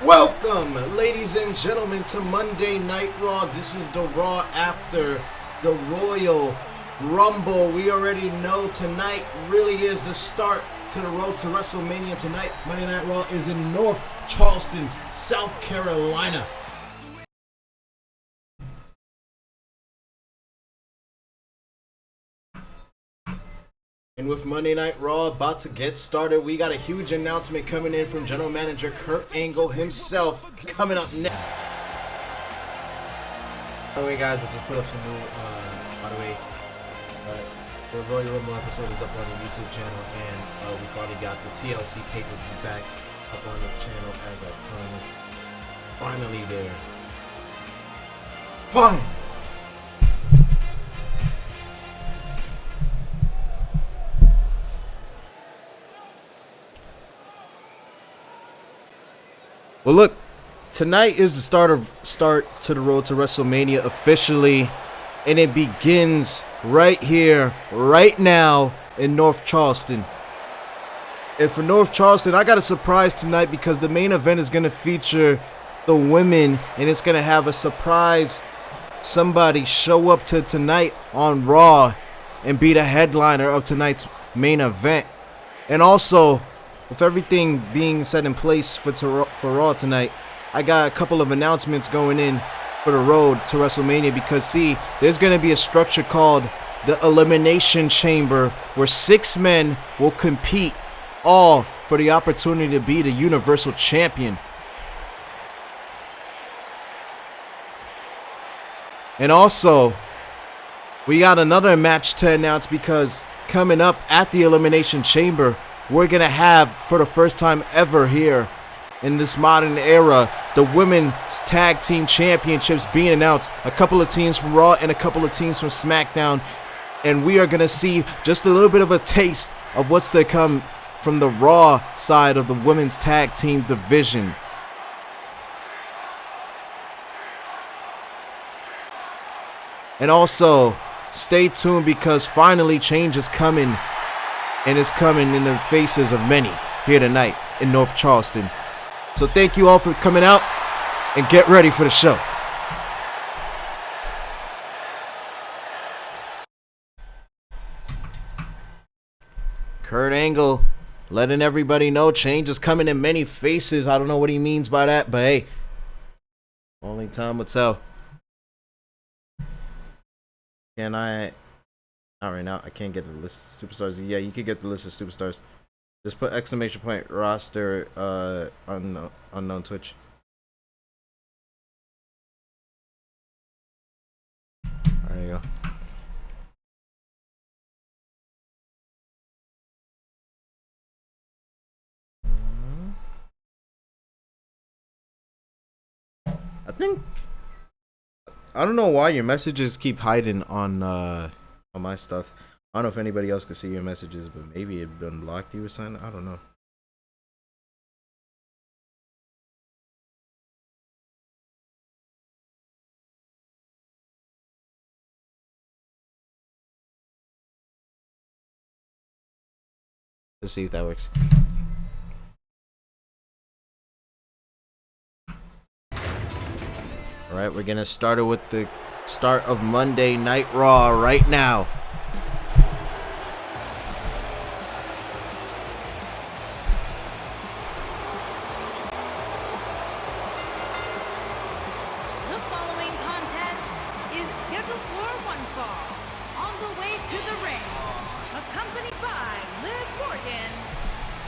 Welcome, ladies and gentlemen, to Monday Night Raw. This is the Raw after the Royal Rumble. We already know tonight really is the start to the road to WrestleMania. Tonight, Monday Night Raw is in North Charleston, South Carolina. And with Monday Night Raw about to get started, we got a huge announcement coming in from General Manager Kurt Angle himself coming up next. By the way, guys, I just put up some new, the Royal Rumble episode is up on the YouTube channel, and we finally got the TLC pay-per-view back up on the channel as I promised. Finally there. Fine! Well, look, tonight is the start to the road to WrestleMania officially, and it begins right here, right now in North Charleston. And for North Charleston, I got a surprise tonight because the main event is going to feature the women, and it's going to have a surprise somebody show up to tonight on Raw and be the headliner of tonight's main event. And also, with everything being set in place for Raw tonight, I got a couple of announcements going in for the road to WrestleMania because, see, there's going to be a structure called the Elimination Chamber where 6 men will compete, all for the opportunity to be the Universal Champion. And also, we got another match to announce because coming up at the Elimination Chamber, we're going to have, for the first time ever here in this modern era, the Women's Tag Team Championships being announced. A couple of teams from Raw and a couple of teams from SmackDown. And we are going to see just a little bit of a taste of what's to come from the Raw side of the Women's Tag Team division. And also, stay tuned because finally change is coming. And it's coming in the faces of many here tonight in North Charleston. So thank you all for coming out and get ready for the show. Kurt Angle letting everybody know change is coming in many faces. I don't know what he means by that, but hey, only time will tell. Not right now. I can't get the list of superstars. Yeah, you can get the list of superstars. Just put exclamation point roster unknown Twitch. There you go. I don't know why your messages keep hiding on my stuff. I don't know if anybody else can see your messages, but maybe it unblocked you or something. I don't know. Let's see if that works. Alright, we're gonna start it with the start of Monday Night Raw right now. The following contest is scheduled for one fall. On the way to the ring, accompanied by Liv Morgan,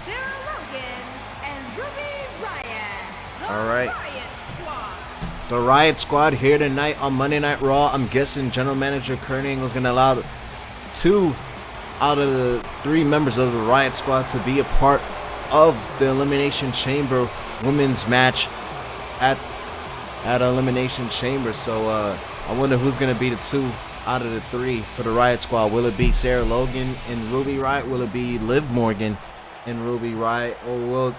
Sarah Logan, and Ruby Riott. All right. Riott Squad. The Riott Squad here tonight on Monday Night Raw. I'm guessing General Manager Kurt Angle is going to allow 2 out of the 3 members of the Riott Squad to be a part of the Elimination Chamber women's match at Elimination Chamber. So I wonder who's going to be the 2 out of the 3 for the Riott Squad. Will it be Sarah Logan and Ruby Riott? Will it be Liv Morgan and Ruby Riott? Or will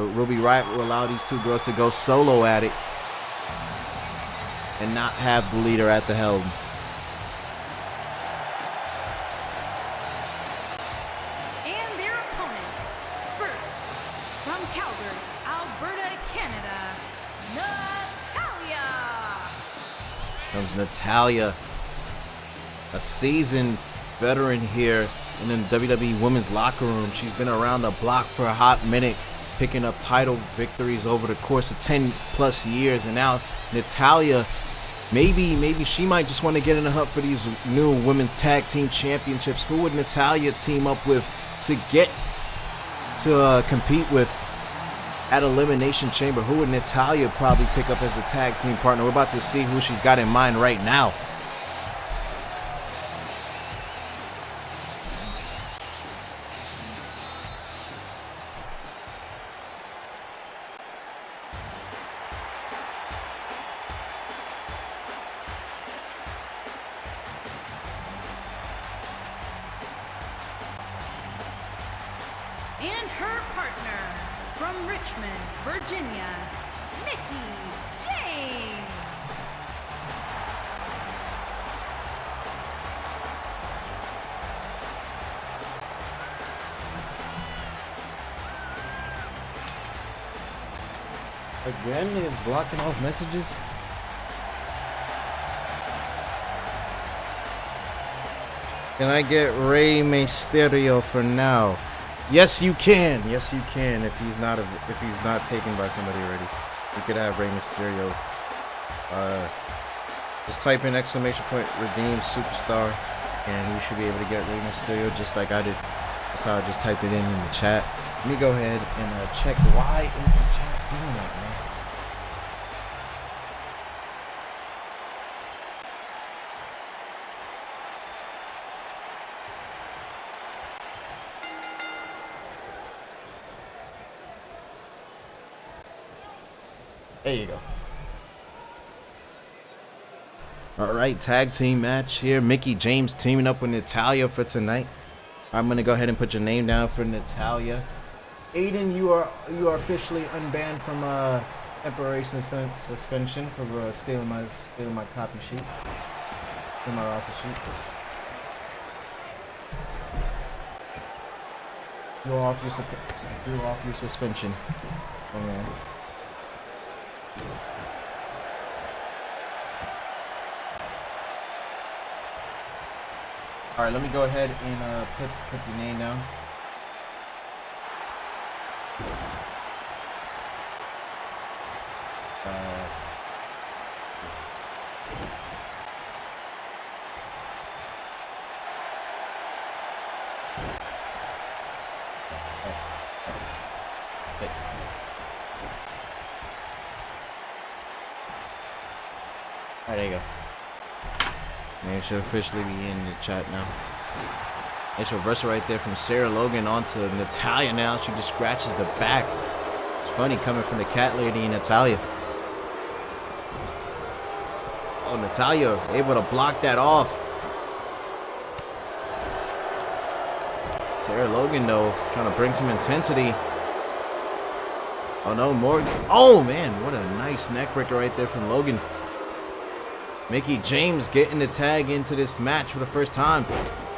Ruby Riott will allow these 2 girls to go solo at it and not have the leader at the helm? And their opponents, first, from Calgary, Alberta, Canada, comes Natalya, a seasoned veteran here in the WWE Women's Locker Room. She's been around the block for a hot minute, picking up title victories over the course of 10 plus years. And now Natalya, maybe she might just want to get in the hunt for these new women's tag team championships. Who would Natalya team up with to get to compete with at Elimination Chamber? Who would Natalya probably pick up as a tag team partner? We're about to see who she's got in mind right now. And her partner from Richmond, Virginia, Mickie James. Again, is blocking off messages. Can I get Rey Mysterio for now? Yes, you can. Yes, you can. If he's not taken by somebody already, you could have Rey Mysterio. Just type in !! redeem superstar, and you should be able to get Rey Mysterio just like I did. That's how I just typed it in the chat. Let me go ahead and check. Why is the chat doing that, man? There you go. Alright, tag team match here. Mickie James teaming up with Natalya for tonight. I'm going to go ahead and put your name down for Natalya. Aiden, you are officially unbanned from temporary suspension for stealing my copy sheet. Stealing my roster sheet. You're off your suspension. Oh, man. All right, let me go ahead and put your name down. Fixed. All right, there you go. Name should officially be in the chat now. Nice reversal right there from Sarah Logan onto Natalya now. She just scratches the back. It's funny coming from the cat lady, Natalya. Oh, Natalya able to block that off. Sarah Logan, though, trying to bring some intensity. Oh, no, more. Oh, man, what a nice neck breaker right there from Logan. Mickie James getting the tag into this match for the first time.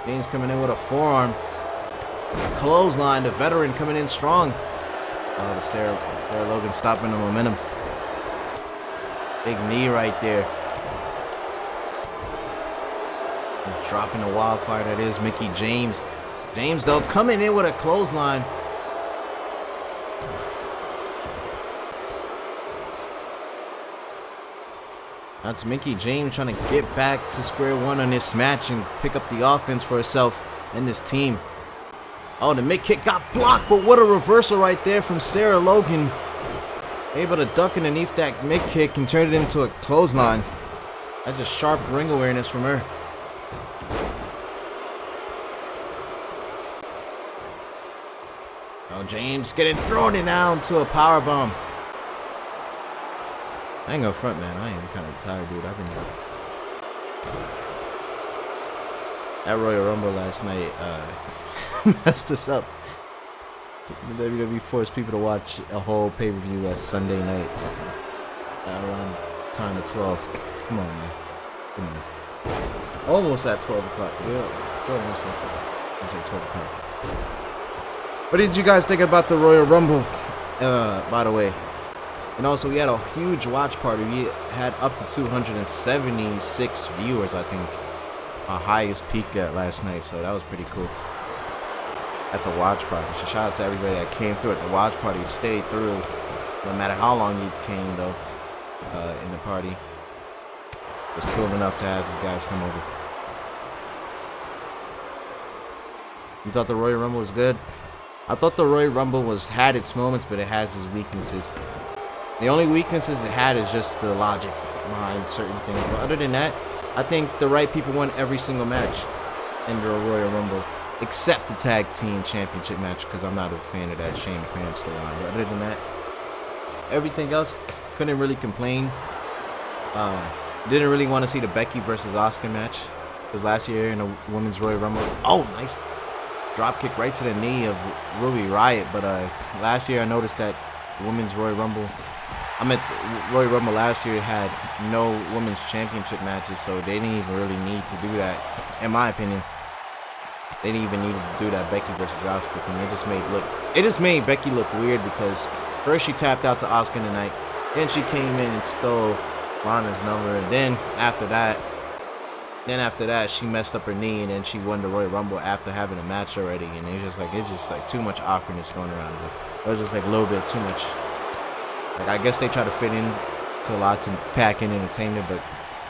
James coming in with a forearm. A clothesline, the veteran coming in strong. Oh, Sarah Logan stopping the momentum. Big knee right there. And dropping the wildfire that is Mickie James. James, though, coming in with a clothesline. That's Mickie James trying to get back to square one on this match and pick up the offense for herself and this team. Oh, the mid kick got blocked, but what a reversal right there from Sarah Logan. Able to duck underneath that mid kick and turn it into a clothesline. That's just sharp ring awareness from her. Oh, James getting thrown in now into a powerbomb. I ain't gonna front, man. I am kind of tired, dude. I've been at Royal Rumble last night. Messed us up. The WWE forced people to watch a whole pay-per-view Sunday night around time of 12. Come on, man. Come on. Almost at 12 o'clock. Yeah, almost 12 o'clock. What did you guys think about the Royal Rumble? By the way, And also, we had a huge watch party. We had up to 276 viewers, I think. Our highest peak at last night, so that was pretty cool. At the watch party. So shout out to everybody that came through at the watch party, stayed through. No matter how long you came, though, in the party. It was cool enough to have you guys come over. You thought the Royal Rumble was good? I thought the Royal Rumble had its moments, but it has its weaknesses. The only weaknesses it had is just the logic behind certain things. But other than that, I think the right people won every single match in the Royal Rumble, except the Tag Team Championship match, because I'm not a fan of that Shane McMahon storyline. But other than that, everything else, couldn't really complain. Didn't really want to see the Becky versus Asuka match, because last year in the Women's Royal Rumble, oh, nice drop kick right to the knee of Wwe Raw. But last year I noticed that the Women's Royal Rumble, Royal Rumble last year had no women's championship matches, so they didn't even really need to do that. In my opinion, they didn't even need to do that Becky versus Asuka thing. It just made Becky look weird, because first she tapped out to Asuka tonight, then she came in and stole Lana's number, and then after that she messed up her knee, and then she won the Royal Rumble after having a match already. And it's just like too much awkwardness going around. It was just like a little bit too much. Like, I guess they try to fit in to a lot to pack in entertainment, but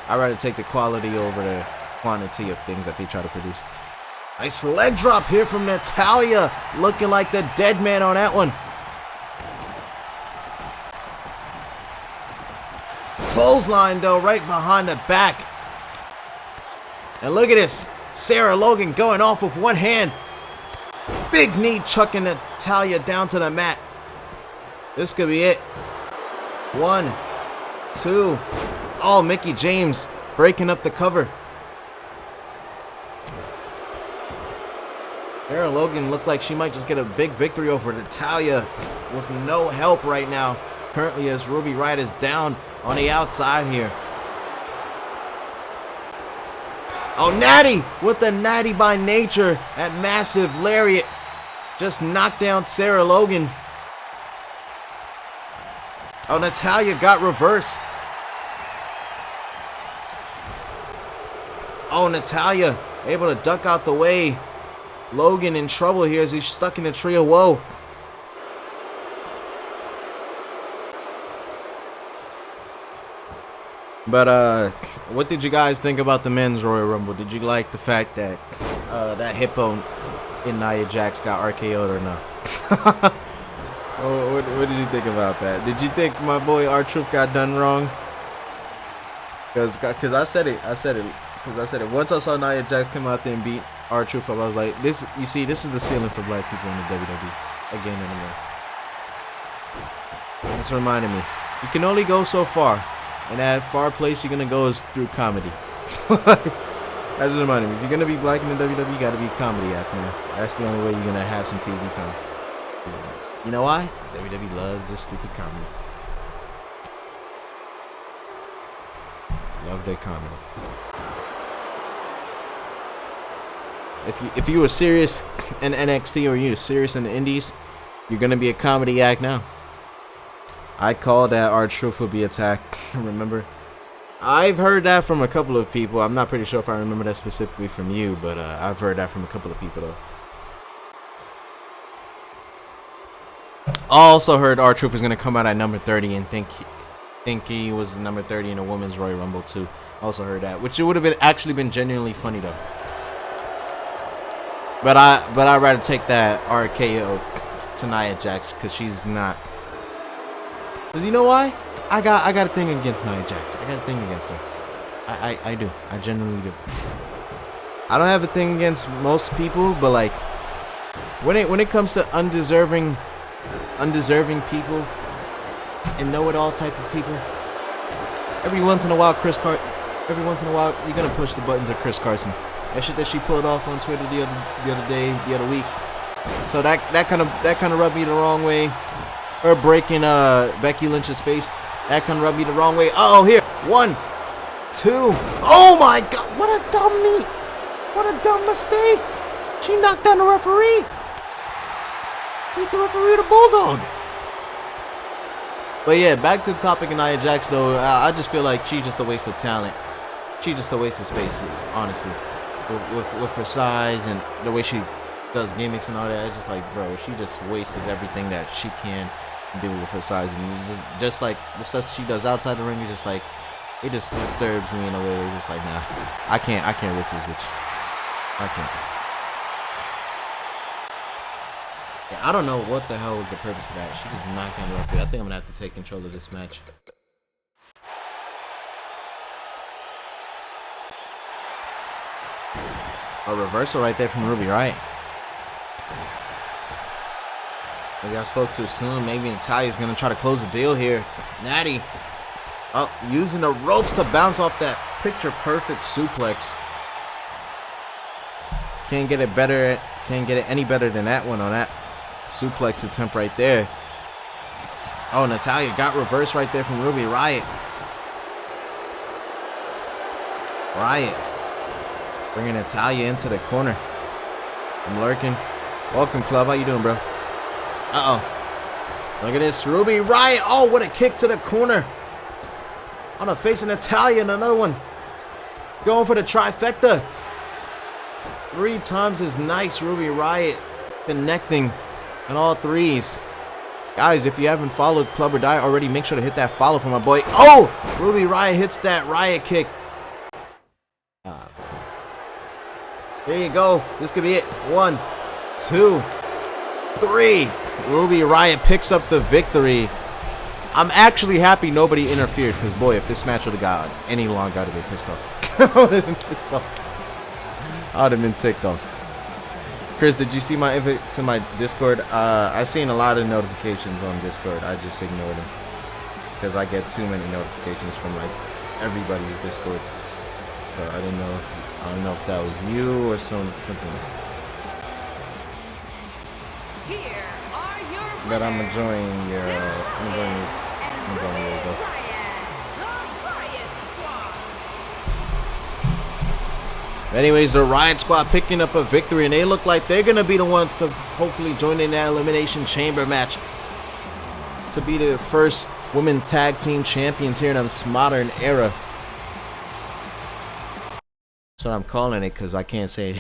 I'd rather take the quality over the quantity of things that they try to produce. Nice leg drop here from Natalya, looking like the dead man on that one. Clothesline, though, right behind the back. And look at this. Sarah Logan going off with one hand. Big knee chucking Natalya down to the mat. This could be it. 1, 2. Oh, Mickie James breaking up the cover. Sarah Logan looked like she might just get a big victory over Natalya with no help right now. Currently, as Wwe Raw is down on the outside here. Oh, Natty with the Natty by nature at massive lariat. Just knocked down Sarah Logan. Oh, Natalya got reverse. Oh, Natalya able to duck out the way. Logan in trouble here as he's stuck in a tree of woe. But what did you guys think about the men's Royal Rumble? Did you like the fact that that hippo in Nia Jax got RKO'd or no? What did you think about that? Did you think my boy R-Truth got done wrong? Because I said it. Once I saw Nia Jax come out there and beat R-Truth, I was like, this is the ceiling for black people in the WWE. Again and again. This reminded me, you can only go so far. And that far place you're going to go is through comedy. That just reminded me. If you're going to be black in the WWE, you got to be a comedy actor, man. That's the only way you're going to have some TV time. You know why? WWE loves this stupid comedy. Love their comedy. If you were serious in NXT or you were serious in the Indies, you're going to be a comedy act now. I called that R-Truth would be attacked. Remember? I've heard that from a couple of people. I'm not pretty sure if I remember that specifically from you, but I've heard that from a couple of people, though. I also heard R-Truth is going to come out at number 30 and think he was number 30 in a women's Royal Rumble, too. Also heard that, which it would have actually been genuinely funny, though. But I'd rather take that RKO to Nia Jax, because she's not. Because you know why? I got a thing against Nia Jax. I got a thing against her. I do. I genuinely do. I don't have a thing against most people, but like when it comes to undeserving people and know-it-all type of people, every once in a while you're gonna push the buttons of Chris Carson. That shit that she pulled off on Twitter the other week. So that kind of rubbed me the wrong way. Her breaking Becky Lynch's face, that can rub me the wrong way. Oh, here. 1, 2. Oh my God. What a dumb mistake. She knocked down the referee. Beat the referee with a bulldog. But yeah, back to the topic of Nia Jax though. I just feel like she's just a waste of talent. She's just a waste of space, honestly. With her size and the way she does gimmicks and all that, it's just like, bro, she just wastes everything that she can do with her size. And just like the stuff she does outside the ring, it's just like, it just disturbs me in a way. It's just like, nah, I can't with this bitch. I can't. Yeah, I don't know what the hell was the purpose of that. She just knocked down the referee. I think I'm gonna have to take control of this match. A reversal right there from Wwe Raw. Maybe I spoke too soon. Maybe Natalia's gonna try to close the deal here. Natty, using the ropes to bounce off that picture-perfect suplex. Can't get it any better than that one on that suplex attempt right there. Oh, Natalya got reversed right there from Wwe Raw. Bringing Natalya into the corner. I'm lurking. Welcome, club. How you doing, bro? Look at this. Wwe Raw. Oh, what a kick to the corner. On the face of Natalya and another one. Going for the trifecta. 3 times as nice. Wwe Raw connecting on all 3s. Guys, if you haven't followed Club or Die already, make sure to hit that follow for my boy. Oh! Wwe Raw hits that riot kick. There you go. This could be it. 1, 2, 3. Wwe Raw picks up the victory. I'm actually happy nobody interfered, because boy, if this match would have got any longer, I'd have been pissed off. I would have been pissed off. I would have been ticked off. Chris, did you see my invite to my Discord? I seen a lot of notifications on Discord. I just ignored them because I get too many notifications from like everybody's Discord. So I don't know if that was you or something else. Here are your But I'm winners, enjoying your. I'm enjoying your the stuff. Riot Squad. Anyways, the Riot Squad picking up a victory, and they look like they're gonna be the ones to hopefully join in that Elimination Chamber match to be the first women tag team champions here in this modern era. That's what I'm calling it, because I can't say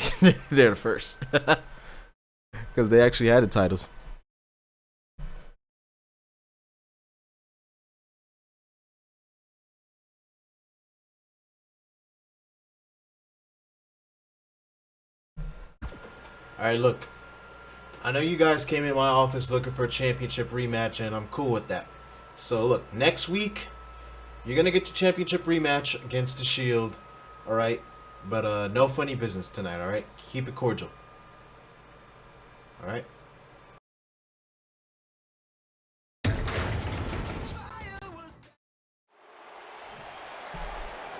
they're the first, because they actually had the titles. Alright, look. I know you guys came in my office looking for a championship rematch, and I'm cool with that. So, look, next week, you're going to get your championship rematch against The Shield. Alright? But, no funny business tonight, alright? Keep it cordial. Alright?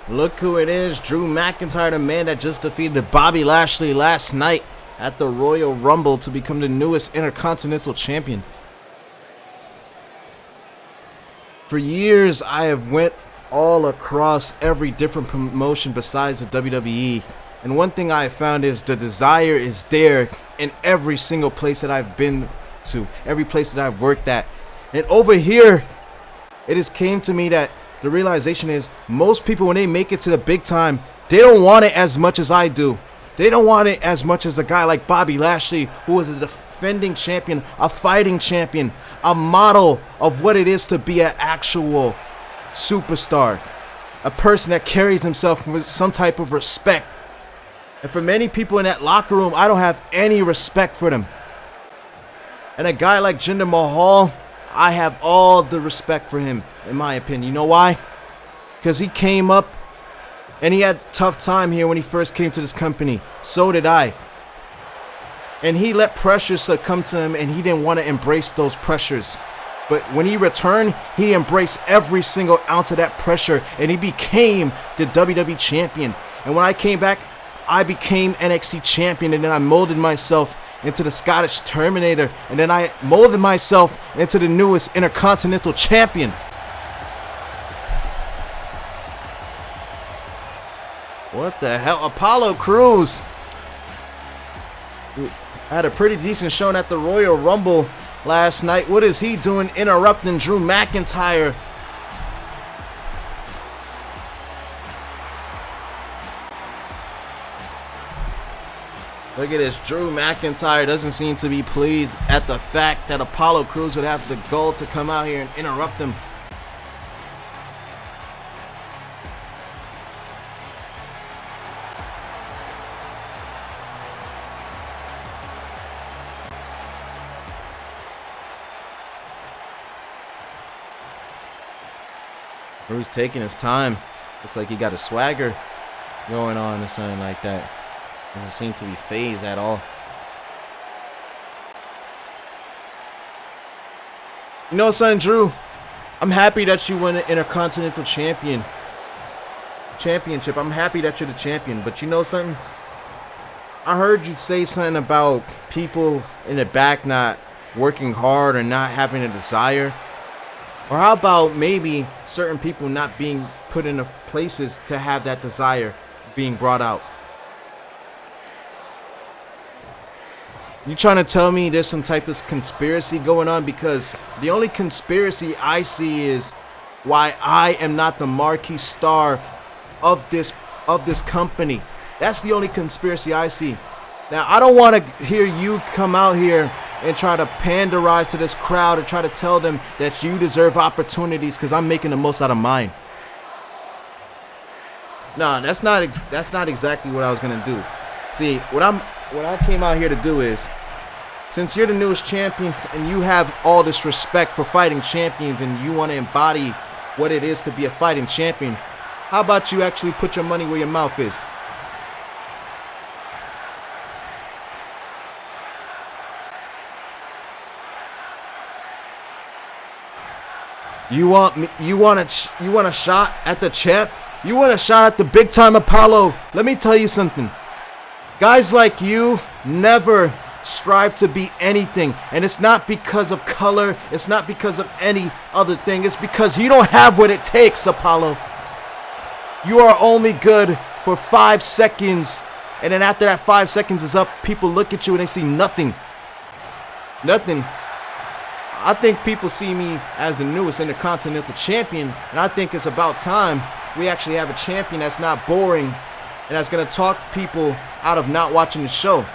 Look who it is. Drew McIntyre, the man that just defeated Bobby Lashley last night at the Royal Rumble to become the newest Intercontinental Champion. For years, I have went all across every different promotion besides the WWE. And one thing I have found is the desire is there in every single place that I've been to, every place that I've worked at. And over here, it has came to me that the realization is most people, when they make it to the big time, they don't want it as much as I do. They don't want it as much as a guy like Bobby Lashley, who is a defending champion, a fighting champion, a model of what it is to be an actual superstar, a person that carries himself with some type of respect. And for many people in that locker room, I don't have any respect for them. And a guy like Jinder Mahal, I have all the respect for him, in my opinion. You know why? Because he came up and he had a tough time here when he first came to this company. So did I. And he let pressures succumb to him, and he didn't want to embrace those pressures. But when he returned, he embraced every single ounce of that pressure, and he became the WWE champion. And when I came back, I became NXT champion, and then I molded myself into the Scottish Terminator, and then I molded myself into the newest Intercontinental champion. What the hell? Apollo Crews had a pretty decent showing at the Royal Rumble last night. What is he doing interrupting Drew McIntyre? Look at this. Drew McIntyre doesn't seem to be pleased at the fact that Apollo Crews would have the goal to come out here and interrupt him. Crews taking his time. Looks like he got a swagger going on or something like that. Doesn't seem to be phased at all. You know, son, Drew, I'm happy that you won an Intercontinental Championship. I'm happy that you're the champion. But you know something? I heard you say something about people in the back not working hard or not having a desire. Or how about maybe certain people not being put into places to have that desire being brought out? You trying to tell me there's some type of conspiracy going on? Because the only conspiracy I see is why I am not the marquee star of this company. That's the only conspiracy I see. Now, I don't want to hear you come out here and try to panderize to this crowd and try to tell them that you deserve opportunities because I'm making the most out of mine. Nah, that's not exactly what I was gonna do. See, what I came out here to do is, since you're the newest champion and you have all this respect for fighting champions and you want to embody what it is to be a fighting champion, how about you actually put your money where your mouth is? You want a shot at the champ? You want a shot at the big time Apollo? Let me tell you something. Guys like you never strive to be anything, and it's not because of color, it's not because of any other thing, it's because you don't have what it takes, Apollo. You are only good for 5 seconds, and then after that 5 seconds is up, people look at you and they see nothing. I think people see me as the newest Intercontinental Champion, and I think it's about time we actually have a champion that's not boring and that's going to talk people out of not watching the show.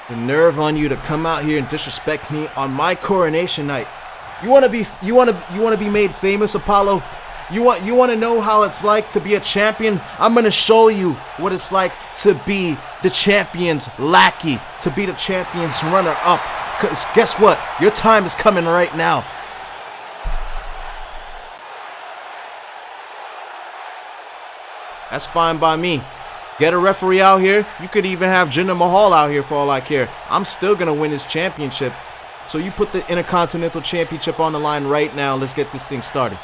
The nerve on you to come out here and disrespect me on my coronation night. You want to be made famous, Apollo? You want to know how it's like to be a champion? I'm going to show you what it's like to be the champion's lackey, to be the champion's runner-up. Because guess what? Your time is coming right now. That's fine by me. Get a referee out here. You could even have Jinder Mahal out here for all I care. I'm still going to win this championship. So you put the Intercontinental Championship on the line right now. Let's get this thing started.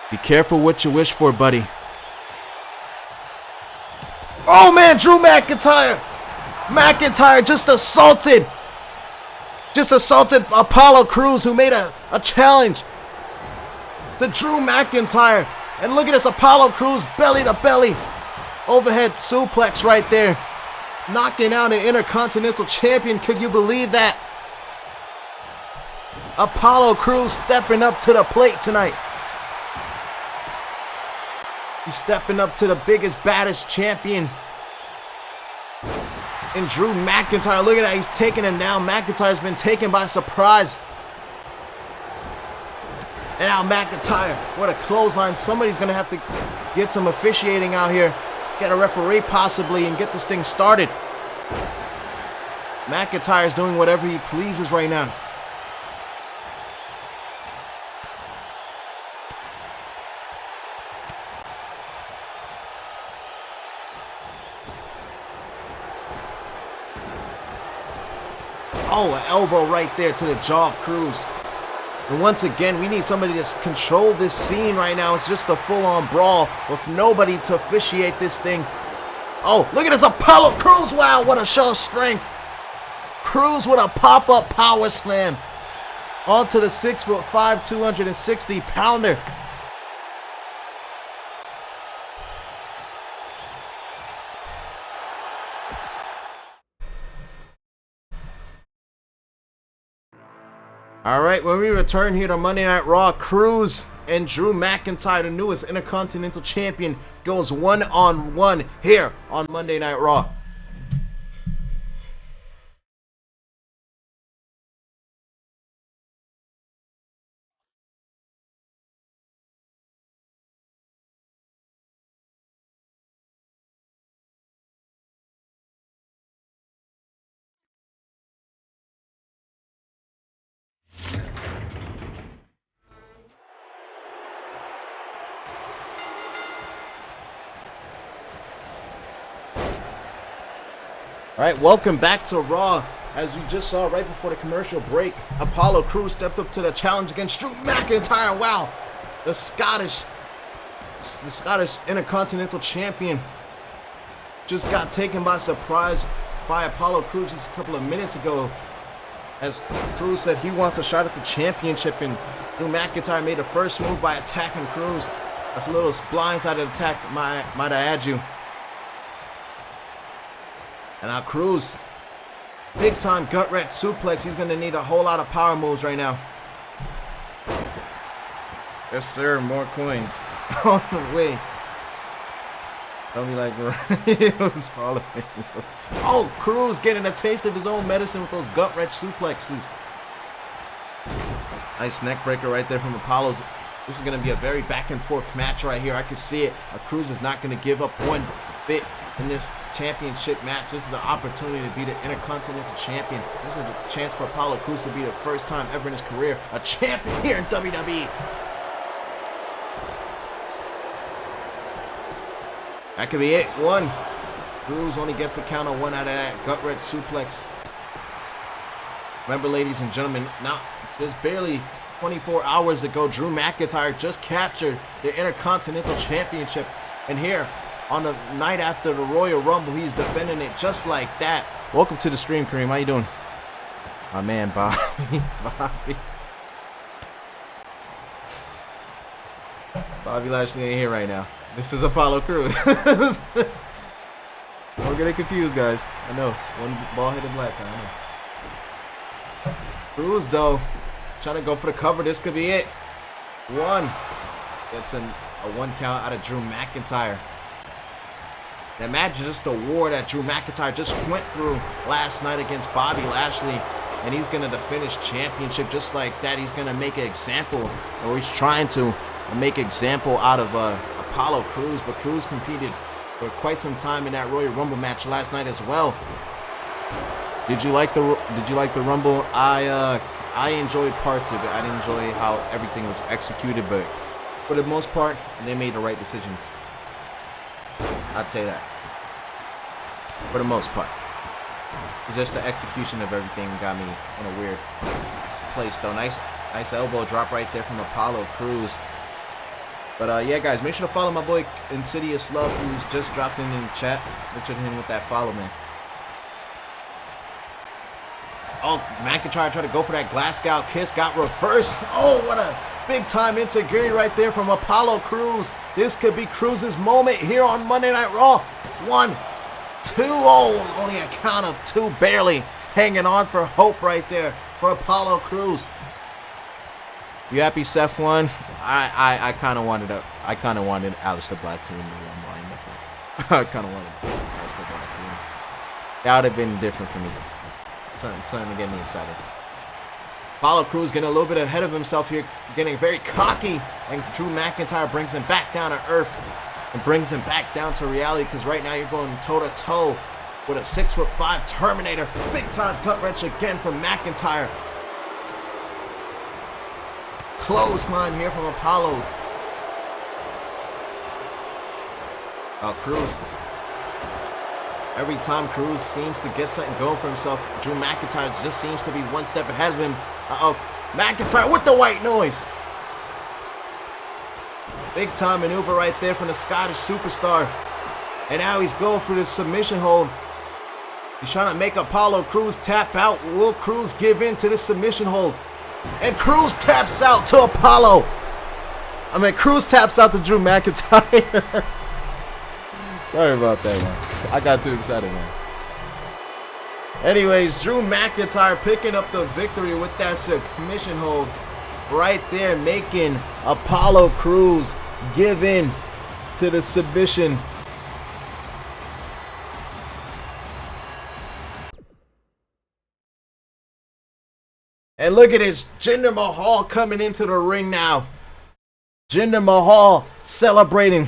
Be careful what you wish for, buddy. Oh, man, Drew McIntyre. McIntyre just assaulted Apollo Crews, who made a challenge to Drew McIntyre. And look at this, Apollo Crews belly to belly. Overhead suplex right there. Knocking out an Intercontinental Champion. Could you believe that? Apollo Crews stepping up to the plate tonight. He's stepping up to the biggest, baddest champion. And Drew McIntyre, look at that, he's taking it down. McIntyre's been taken by surprise. And now McIntyre, what a clothesline. Somebody's going to have to get some officiating out here. Get a referee possibly and get this thing started. McIntyre's doing whatever he pleases right now. Oh, an elbow right there to the jaw of Crews. And once again, we need somebody to control this scene right now. It's just a full-on brawl with nobody to officiate this thing. Oh, look at this Apollo Crews. Wow, what a show of strength. Crews with a pop-up power slam onto the 6'5", 260-pounder. All right, when we return here to Monday Night Raw, Cruz and Drew McIntyre, the newest Intercontinental Champion, goes one-on-one here on Monday Night Raw. All right, welcome back to Raw. As we just saw right before the commercial break, Apollo Crews stepped up to the challenge against Drew McIntyre. Wow, the Scottish Intercontinental Champion just got taken by surprise by Apollo Crews just a couple of minutes ago. As Crews said he wants a shot at the championship, and Drew McIntyre made the first move by attacking Crews. That's a little blindsided attack, might I add you. And now Cruz, big time gut wrench suplex. He's going to need a whole lot of power moves right now. Yes, sir. More coins on the way. Don't be like, he was following me. Oh, Cruz getting a taste of his own medicine with those gut wrench suplexes. Nice neck breaker right there from Apollo's. This is going to be a very back and forth match right here. I can see it. Cruz is not going to give up one bit in this championship match. This is an opportunity to be the Intercontinental Champion. This is a chance for Apollo Crews to be the first time ever in his career a champion here in WWE. That could be it. One. Crews only gets a count on one out of that gut wrench suplex. Remember, ladies and gentlemen, now just barely 24 hours ago, Drew McIntyre just captured the Intercontinental Championship. And here, on the night after the Royal Rumble, he's defending it just like that. Welcome to the stream, Kareem. How you doing? My man, Bobby Lashley ain't here right now. This is Apollo Crews. Don't get it confused, guys. I know. One bald-headed black guy, I know. Crews, though, trying to go for the cover. This could be it. One. Gets a one count out of Drew McIntyre. Imagine just the war that Drew McIntyre just went through last night against Bobby Lashley, and he's going to defend his championship just like that. He's going to make an example, or he's trying to make an example out of Apollo Crews, but Crews competed for quite some time in that Royal Rumble match last night as well. Did you like the Rumble? I enjoyed parts of it. I didn't enjoy how everything was executed, but for the most part, they made the right decisions. I'd say that. For the most part. It's just the execution of everything got me in a weird place, though. Nice elbow drop right there from Apollo Crews. But yeah, guys, make sure to follow my boy Insidious Love, who's just dropped in the chat. Make sure to hit him with that follow, man. Oh, McIntyre tried to go for that Glasgow kiss, got reversed. Oh, what a big time enziguri right there from Apollo Crews. This could be Cruz's moment here on Monday Night Raw. 1, 2, oh, only a count of 2, barely hanging on for hope right there for Apollo Crews. You happy Seth won? I kind of wanted Aleister Black to win the Rumble. I kind of wanted Aleister Black to win. That would have been different for me. Something to get me excited. Apollo Crews getting a little bit ahead of himself here, getting very cocky, and Drew McIntyre brings him back down to earth and brings him back down to reality, because right now you're going toe-to-toe with a 6'5" Terminator. Big-time gut wrench again from McIntyre. Clothesline here from Apollo. Crews. Every time Crews seems to get something going for himself, Drew McIntyre just seems to be one step ahead of him. McIntyre with the white noise. Big time maneuver right there from the Scottish superstar. And now he's going for the submission hold. He's trying to make Apollo Crews tap out. Will Crews give in to the submission hold? And Crews taps out to Apollo. Crews taps out to Drew McIntyre. Sorry about that, man. I got too excited, man. Anyways, Drew McIntyre picking up the victory with that submission hold right there, making Apollo Crews give in to the submission. And look at this, Jinder Mahal coming into the ring now. Jinder Mahal celebrating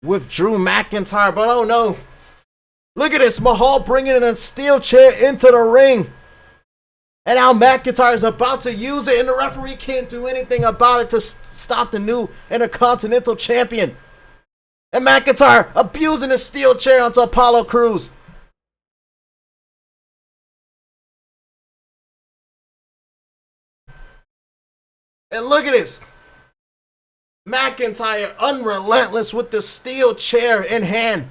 with Drew McIntyre, but oh no. Look at this, Mahal bringing in a steel chair into the ring. And now McIntyre is about to use it, and the referee can't do anything about it to stop the new Intercontinental Champion. And McIntyre abusing the steel chair onto Apollo Crews. And look at this. McIntyre unrelentless with the steel chair in hand.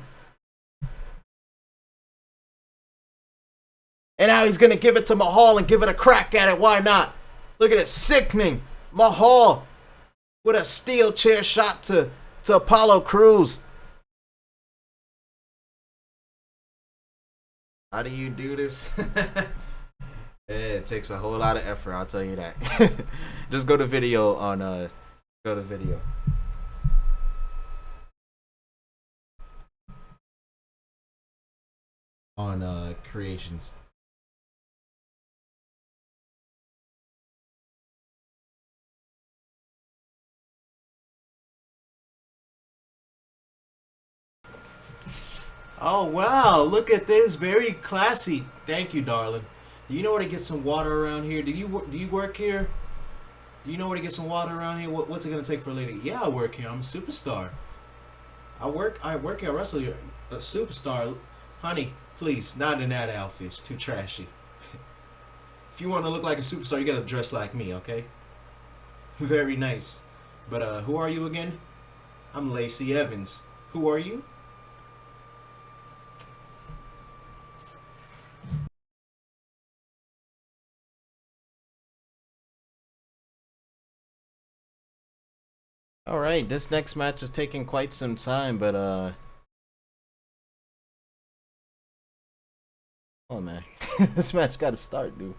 And now he's going to give it to Mahal and give it a crack at it. Why not? Look at it. Sickening. Mahal with a steel chair shot to Apollo Crews. How do you do this? It takes a whole lot of effort, I'll tell you that. Just go to video on go to video. On creations. Oh wow, look at this, very classy. Thank you, darling. Do you know where to get some water around here? Do you work here? Do you know where to get some water around here? What's it gonna take for a lady? Yeah, I work here. I'm a superstar. I work here. I wrestle here. A superstar, honey. Please, not in that outfit. It's too trashy. If you want to look like a superstar, you gotta dress like me, okay? Very nice. But who are you again? I'm Lacey Evans. Who are you? Alright, this next match is taking quite some time, but oh man. This match gotta start, dude.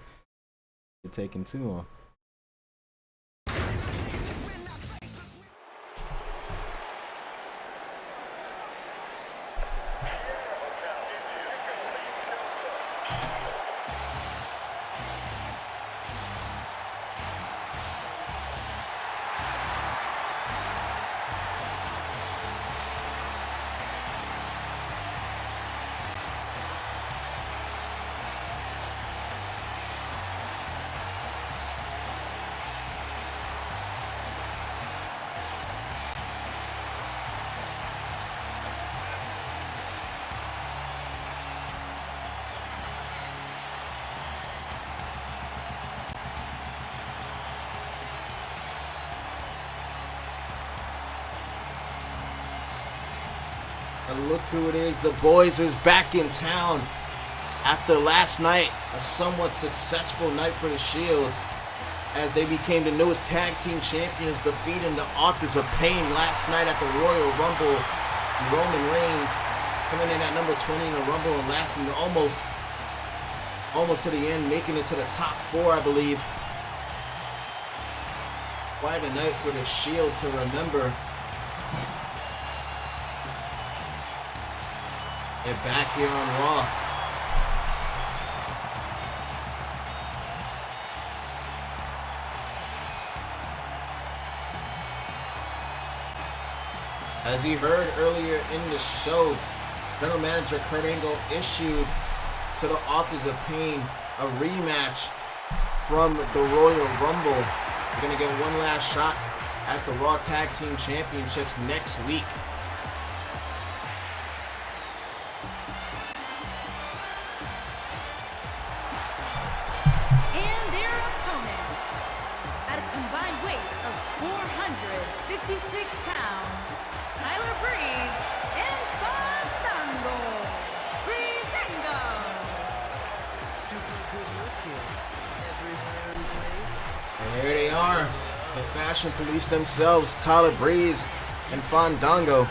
It's taking too long. And look who it is. The boys is back in town. After last night, a somewhat successful night for the Shield, as they became the newest tag team champions, defeating the Authors of Pain last night at the Royal Rumble. Roman Reigns coming in at number 20 in the Rumble and lasting almost to the end, making it to the top 4, I believe. Quite a night for the Shield to remember. They're back here on Raw. As you heard earlier in the show, General Manager Kurt Angle issued to the Authors of Pain a rematch from the Royal Rumble. They're going to get one last shot at the Raw Tag Team Championships next week. And their opponent, at a combined weight of 456 pounds, Tyler Breeze and Fandango. Breezango. Super good looking. Every hair in place. And here they are, the Fashion Police themselves, Tyler Breeze and Fandango. My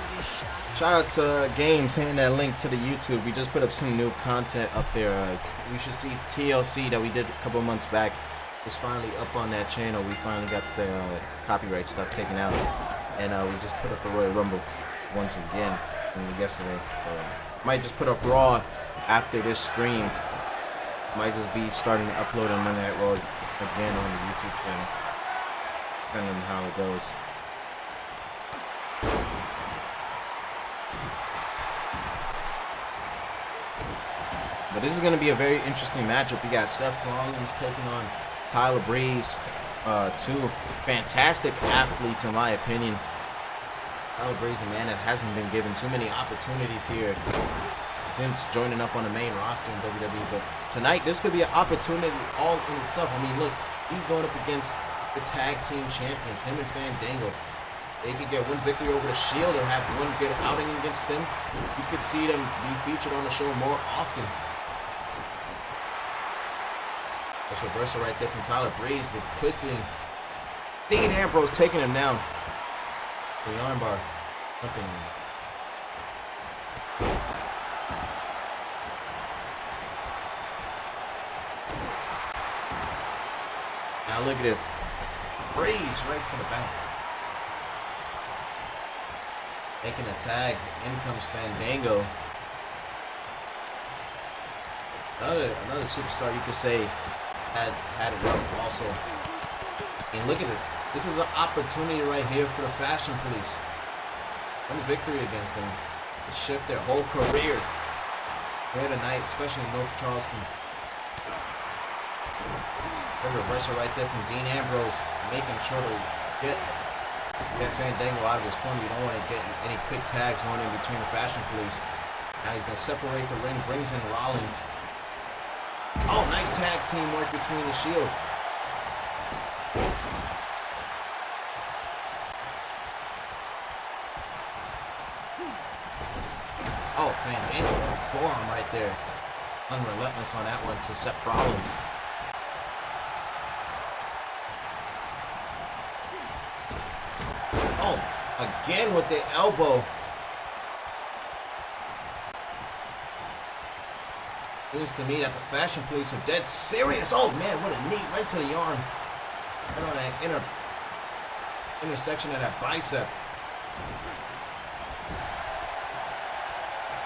beauty shot Shout out to Games hitting that link to the YouTube. We just put up some new content up there. You should see TLC that we did a couple months back. It's finally up on that channel. We finally got the copyright stuff taken out, and we just put up the Royal Rumble once again yesterday. So might just put up Raw after this stream. Might just be starting to upload on Monday Night Raws again on the YouTube channel, depending on how it goes. But this is going to be a very interesting matchup. We got Seth Rollins taking on Tyler Breeze. Two fantastic athletes, in my opinion. Tyler Breeze, a man that hasn't been given too many opportunities here since joining up on the main roster in WWE. But tonight, this could be an opportunity all in itself. I mean, look, he's going up against the tag team champions, him and Fandango. They could get one victory over the Shield or have one good outing against them. You could see them be featured on the show more often. That's reversal right there from Tyler Breeze, but quickly Dean Ambrose taking him down. The armbar. Something. Now look at this. Breeze right to the back. Making a tag. In comes Fandango. Another superstar you could say had it rough also. And look at this. This is an opportunity right here for the Fashion Police. One victory against them to shift their whole careers here tonight, especially in North Charleston. A reversal right there from Dean Ambrose, making sure to get Fandango out of his corner. You don't want to get any quick tags going in between the Fashion Police. Now he's going to separate the ring, brings in Rollins. Oh, nice tag team work between the Shield. Oh, Fandango, forearm right there. Unrelentless on that one to Seth Rollins. Oh, again with the elbow. Seems to me that the Fashion Police are dead serious. Oh man, what a knee right to the arm. Right on that intersection of that bicep.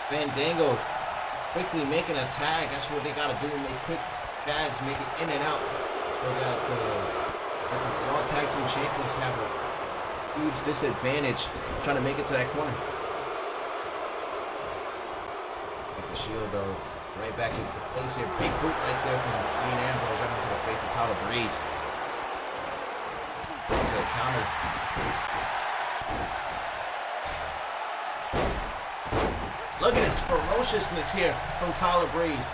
Fandango quickly making a tag. That's what they gotta do. Make quick tags, make it in and out. So that the Raw Tag Team Champions have a huge disadvantage trying to make it to that corner. Get the Shield though. Right back into place here. Big boot right there from Dean Ambrose right into the face of Tyler Breeze. There's a counter. Look at this ferociousness here from Tyler Breeze.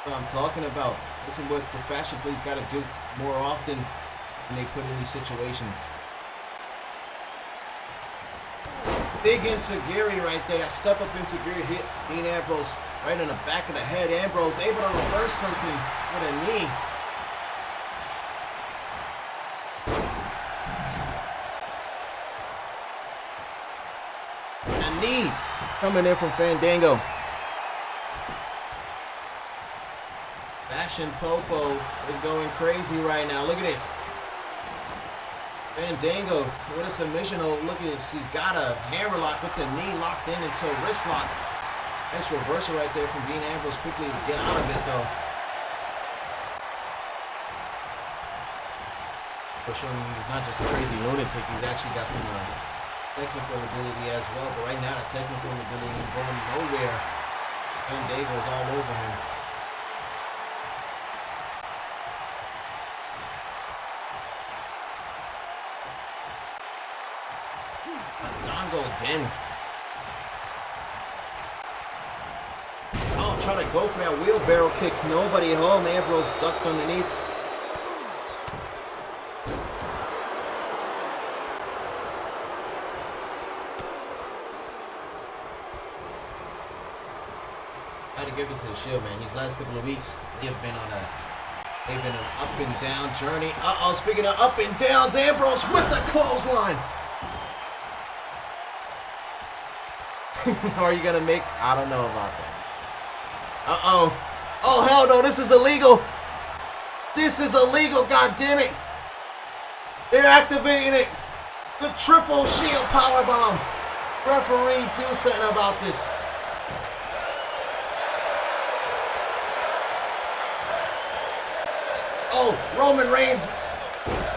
What I'm talking about. This is what the Fashion Police got to do more often when they put in these situations. Big Insegiri right there. That step up Insegiri hit Dean Ambrose right in the back of the head. Ambrose able to reverse something with a knee. A knee coming in from Fandango. Fashion Popo is going crazy right now. Look at this. Fandango with a submission hold. Look at this. He's got a hammerlock with the knee locked in into a wrist lock. Nice reversal right there from Dean Ambrose. Quickly to get out of it though. For showing he's not just a crazy lunatic. He's actually got some technical ability as well. But right now the technical ability is going nowhere. Fandango is all over him. Dongo again. Oh, trying to go for that wheelbarrow kick. Nobody home. Ambrose ducked underneath. I had to give it to the Shield, man. These last couple of weeks, they've been an up and down journey. Uh-oh, speaking of up and downs, Ambrose with the clothesline. Are you gonna make? I don't know about that. Uh-oh. Oh, hell no, this is illegal. This is illegal, god damn it. They're activating it. The triple shield powerbomb. Referee, do something about this. Oh, Roman Reigns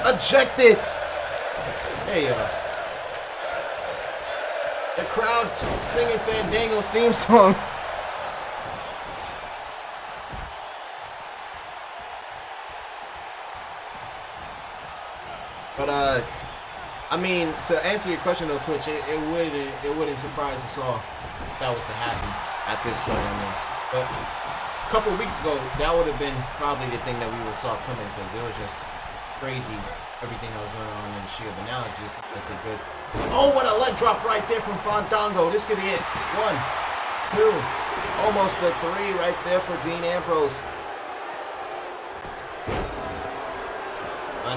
ejected. There you go. The crowd singing Fandango's theme song. But I mean, to answer your question though, Twitch, it wouldn't surprise us all if that was to happen at this point. I mean, but a couple of weeks ago, that would have been probably the thing that we would saw coming because it was just crazy everything that was going on in the Shield. But now it just like a good. Oh, what a leg drop right there from Fandango. This could be it. 1, 2, almost a 3 right there for Dean Ambrose.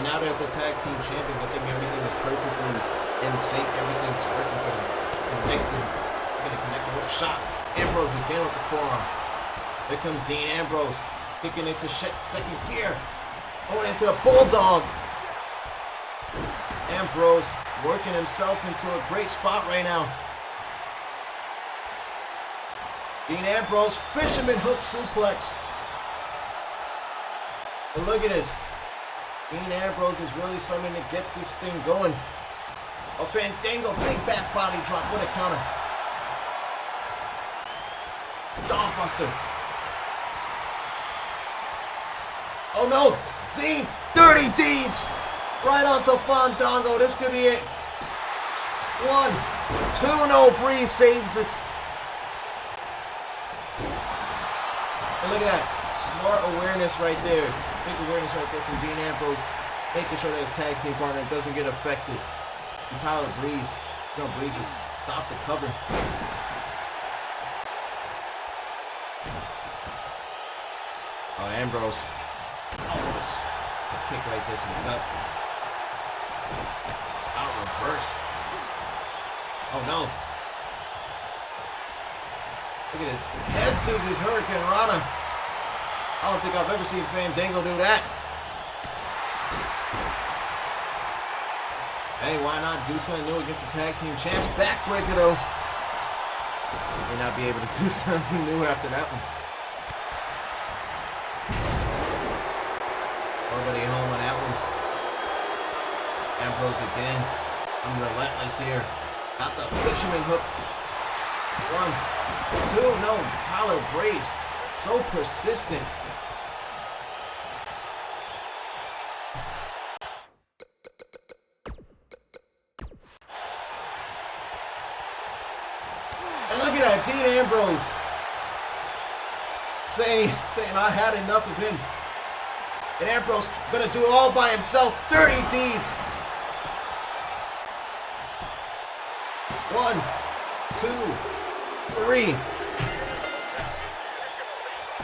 Now they're the tag team champions. I think everything is perfectly in sync. Everything's working for them. Connected. Gonna connect with a shot. Ambrose again with the forearm. Here comes Dean Ambrose. Kicking into second gear. Going into a bulldog. Ambrose working himself into a great spot right now. Dean Ambrose, fisherman hook suplex. And look at this. Dean Ambrose is really starting to get this thing going. A Fandango big back body drop. What a counter. Dogbuster. Oh no. Dean. Dirty deeds. Right onto Fandango. This could be it. 1, 2. No. Breeze saved this. And look at that. Smart awareness right there. Big awareness right there from Dean Ambrose, making sure that his tag team partner doesn't get affected. And Tyler Breeze, Breeze just stopped the cover. Oh, Ambrose. Oh, a kick right there to the gut. Out reverse. Oh no. Look at this. Head scissors Hurricane Rana. I don't think I've ever seen Fandango do that. Hey, why not do something new against the tag team champs? Backbreaker though. May not be able to do something new after that one. Nobody home on that one. Ambrose again. Unrelentless here. Got the fisherman hook. 1, 2. No, Tyler Breeze. So persistent. And look at that, Dean Ambrose saying I had enough of him. And Ambrose gonna do it all by himself. Dirty deeds. 1, 2, 3.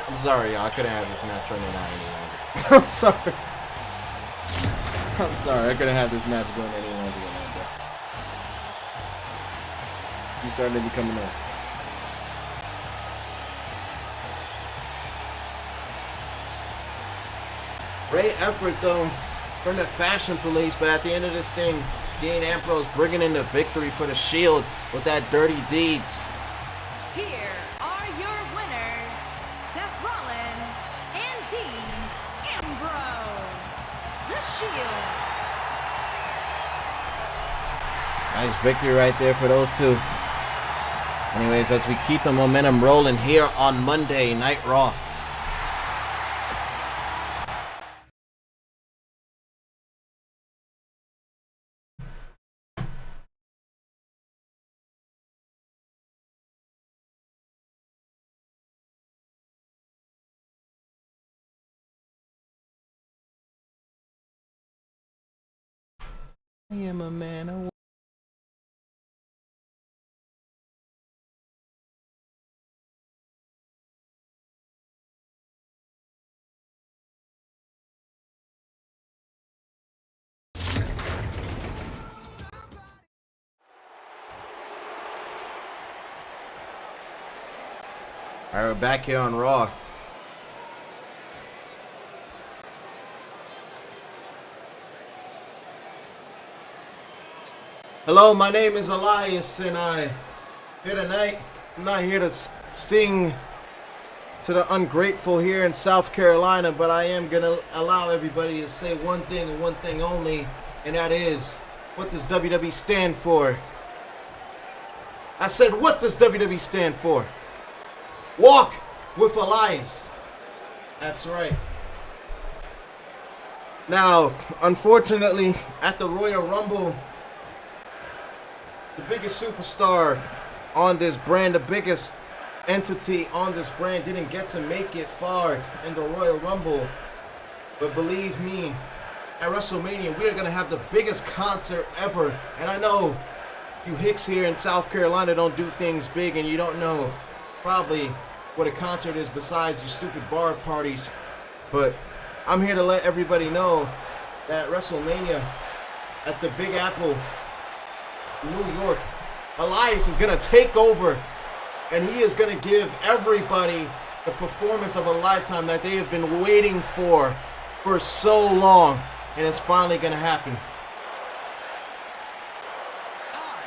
I'm sorry, y'all. I couldn't have this match running out any longer. I'm sorry. I'm sorry. I couldn't have this match going any longer than that. You started to become annoying. Great effort, though, from the Fashion Police. But at the end of this thing, Dean Ambrose bringing in the victory for the Shield with that dirty deeds. Here are your winners, Seth Rollins and Dean Ambrose. The Shield. Nice victory right there for those two. Anyways, as we keep the momentum rolling here on Monday Night Raw. I am a man of war. All right, we're back here on Raw. Hello, my name is Elias, and here tonight. I'm not here to sing to the ungrateful here in South Carolina, but I am gonna allow everybody to say one thing and one thing only, and that is, what does WWE stand for? I said, what does WWE stand for? Walk with Elias. That's right. Now, unfortunately, at the Royal Rumble, the biggest superstar on this brand, the biggest entity on this brand didn't get to make it far in the Royal Rumble. But believe me, at WrestleMania, we are going to have the biggest concert ever. And I know you hicks here in South Carolina don't do things big, and you don't know probably what a concert is besides your stupid bar parties. But I'm here to let everybody know that WrestleMania at the Big Apple, New York, Elias is going to take over, and he is going to give everybody the performance of a lifetime that they have been waiting for so long, and it's finally going to happen. I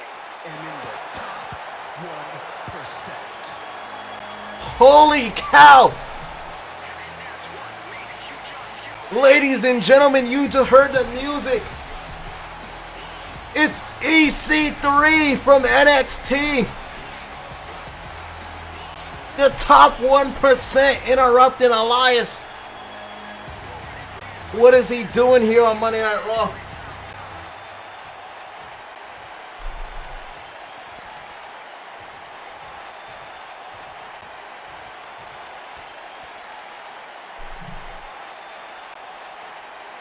am in the top 1%. Holy cow! Ladies and gentlemen, you just heard the music. It's EC3 from NXT. The top 1% interrupting Elias. What is he doing here on Monday Night Raw?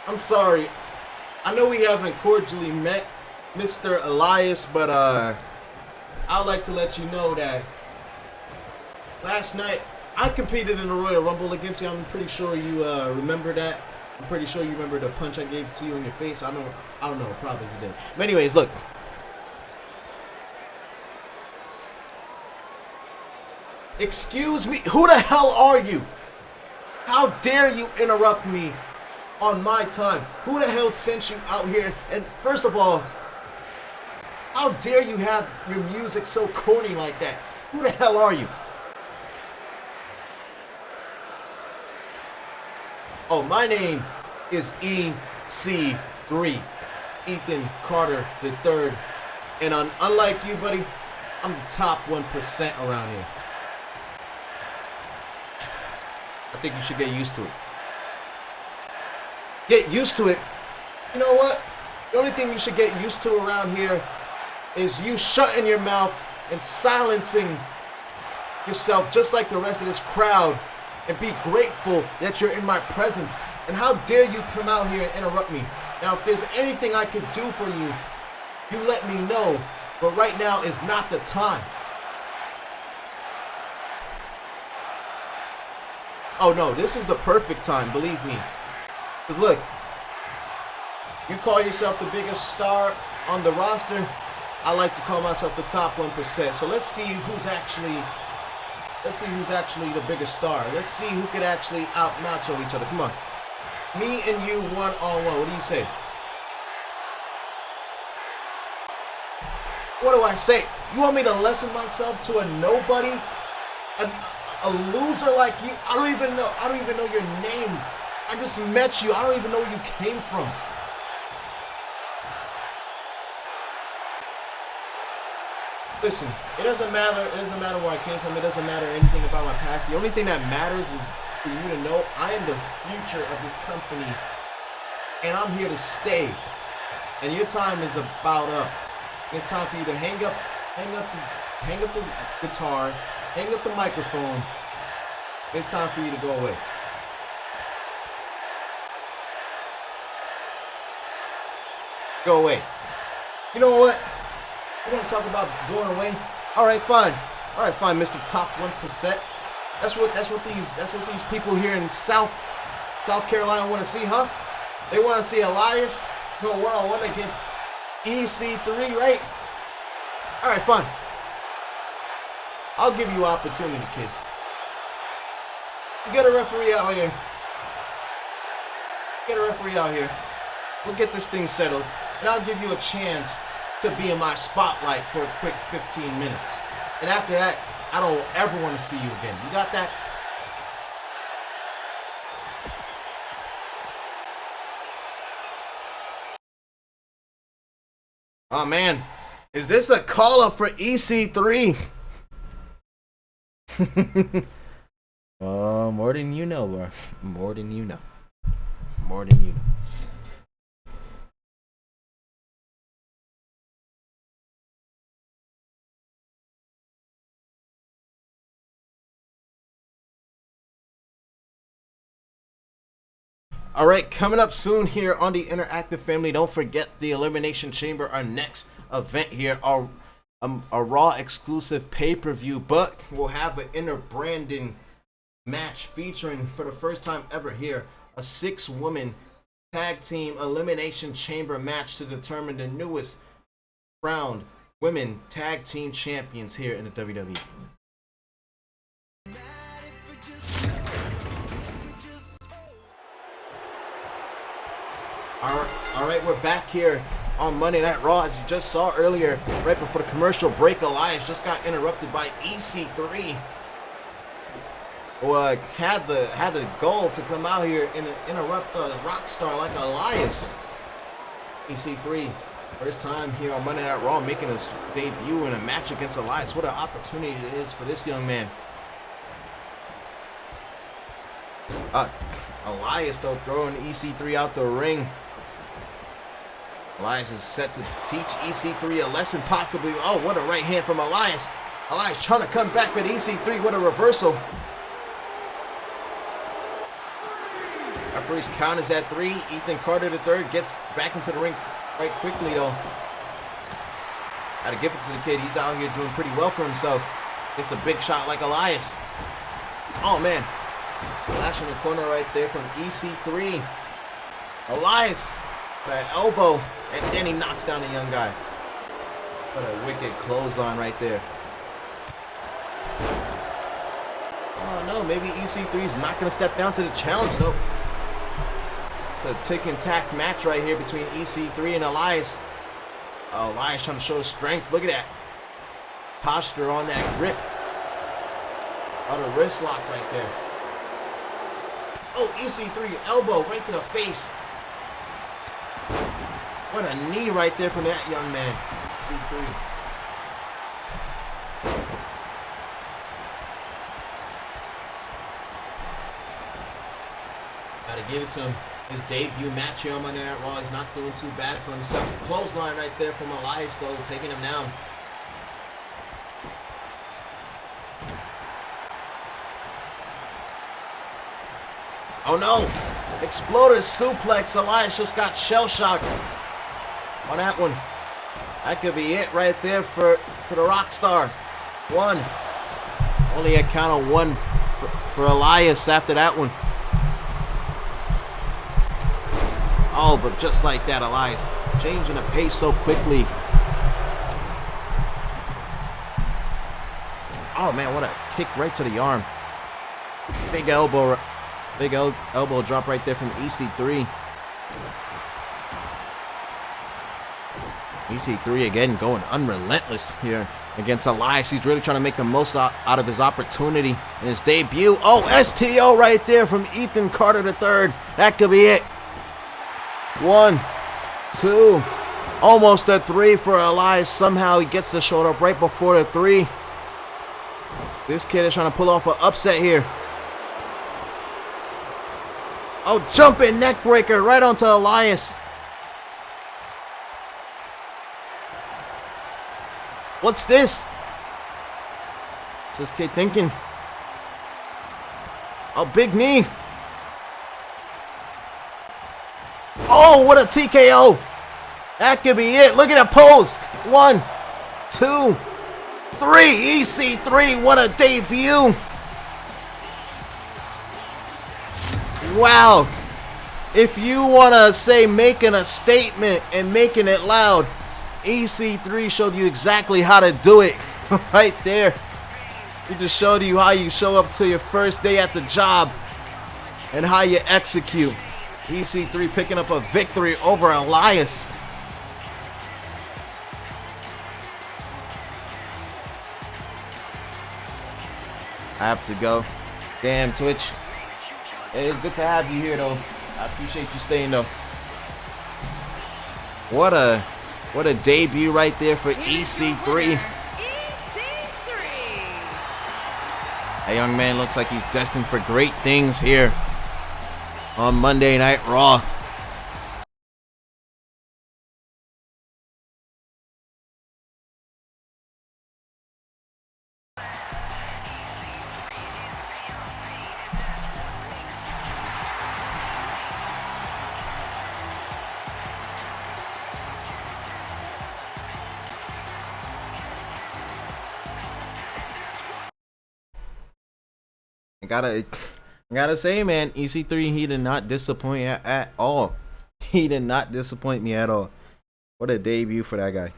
I'm sorry. I know we haven't cordially met Mr. Elias, but I'd like to let you know that last night I competed in the Royal Rumble against you. I'm pretty sure you remember that. I'm pretty sure you remember the punch I gave to you in your face. I don't know, probably you did. But anyways, look. Excuse me, who the hell are you? How dare you interrupt me on my time? Who the hell sent you out here? And first of all, how dare you have your music so corny like that? Who the hell are you? Oh, my name is EC3, Ethan Carter III. And unlike you, buddy, I'm the top 1% around here. I think you should get used to it. Get used to it. You know what? The only thing you should get used to around here is you shutting your mouth and silencing yourself just like the rest of this crowd, and be grateful that you're in my presence. And how dare you come out here and interrupt me? Now, if there's anything I could do for you, you let me know. But right now is not the time. Oh no, this is the perfect time, believe me. Because look, you call yourself the biggest star on the roster. I like to call myself the top 1%. So let's see who's actually the biggest star. Let's see who could actually out-macho each other. Come on. Me and you one-on-one. What do you say? What do I say? You want me to lessen myself to a nobody? A loser like you? I don't even know your name. I just met you. I don't even know where you came from. Listen, it doesn't matter where I came from. It doesn't matter anything about my past. The only thing that matters is for you to know I am the future of this company, and I'm here to stay. And your time is about up. It's time for you to hang up the guitar, hang up the microphone. It's time for you to go away. Go away. You know what? You want to talk about going away? All right, fine, Mr. Top 1%. That's what these people here in South Carolina want to see, huh? They want to see Elias go one-on-one against EC3, right? All right, fine. I'll give you opportunity, kid. Get a referee out here. Get a referee out here. We'll get this thing settled, and I'll give you a chance to be in my spotlight for a quick 15 minutes. And after that, I don't ever want to see you again. You got that? Oh man, is this a call up for EC3? More than you know, bro. More than you know. More than you know. All right, coming up soon here on the Interactive Family. Don't forget the Elimination Chamber, our next event here, our Raw exclusive pay-per-view. But we'll have an Inner Brandon match featuring, for the first time ever here, a 6-woman tag team Elimination Chamber match to determine the newest crowned women tag team champions here in the WWE. All right, we're back here on Monday Night Raw. As you just saw earlier, right before the commercial break, Elias just got interrupted by EC3, who had the goal to come out here and interrupt a rock star like Elias. EC3, first time here on Monday Night Raw, making his debut in a match against Elias. What an opportunity it is for this young man. Elias, though, throwing EC3 out the ring. Elias is set to teach EC3 a lesson, possibly. Oh, what a right hand from Elias. Elias trying to come back with EC3. What a reversal. Referee's count is at 3. Ethan Carter III gets back into the ring quite quickly, though. Gotta give it to the kid. He's out here doing pretty well for himself. Gets a big shot like Elias. Oh, man. Flash in the corner right there from EC3. Elias, that elbow, and then he knocks down the young guy. What a wicked clothesline right there. Oh no, maybe EC3 is not going to step down to the challenge. Nope. It's a tick and tack match right here between EC3 and Elias. Oh, Elias trying to show his strength. Look at that posture on that grip. Oh, the wrist lock right there. Oh, EC3 elbow right to the face. What a knee right there from that young man. EC3. Gotta give it to him. His debut match here on Monday Night Raw. He's not doing too bad for himself. Clothesline right there from Elias, though, taking him down. Oh no! Exploder suplex. Elias just got shell shocked on that one. That could be it right there for the Rockstar. 1. Only a count of 1 for Elias after that one. Oh, but just like that, Elias changing the pace so quickly. Oh man, what a kick right to the arm. Big elbow. Big elbow drop right there from EC3. EC3 again going unrelentless here against Elias. He's really trying to make the most out of his opportunity in his debut. Oh, STO right there from Ethan Carter III. That could be it. 1, 2, almost a 3 for Elias. Somehow he gets the shoulder up right before the 3. This kid is trying to pull off an upset here. Oh, jumping neck breaker right onto Elias. What's this? What's this kid thinking? Oh, big knee. Oh, what a TKO. That could be it. Look at that pose. 1, 2, 3. EC3, what a debut. Wow. If you want to say making a statement and making it loud, EC3 showed you exactly how to do it right there. We just showed you how you show up to your first day at the job and how you execute. EC3 picking up a victory over Elias. I have to go. Damn, Twitch. Hey, it's good to have you here, though. I appreciate you staying, though. What a debut right there for EC3. That young man looks like he's destined for great things here on Monday Night Raw. I gotta say, man, EC3, he did not disappoint at all. He did not disappoint me at all. What a debut for that guy.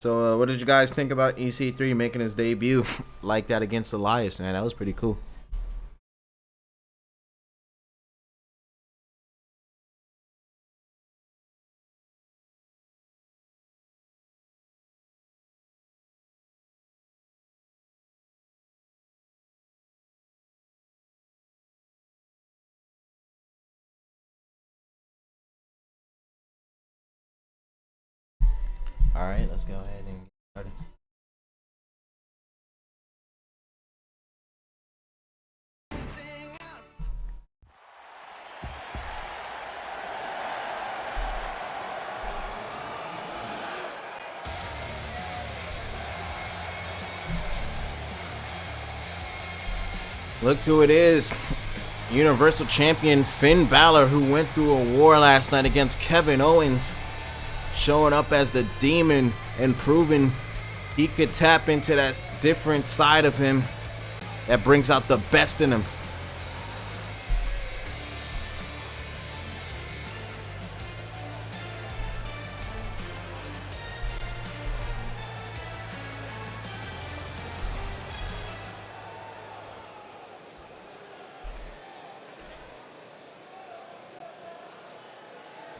So, what did you guys think about EC3 making his debut like that against Elias, man? That was pretty cool. All right, let's go ahead and get started. Look who it is. Universal Champion Finn Balor, who went through a war last night against Kevin Owens, showing up as the Demon and proving he could tap into that different side of him that brings out the best in him.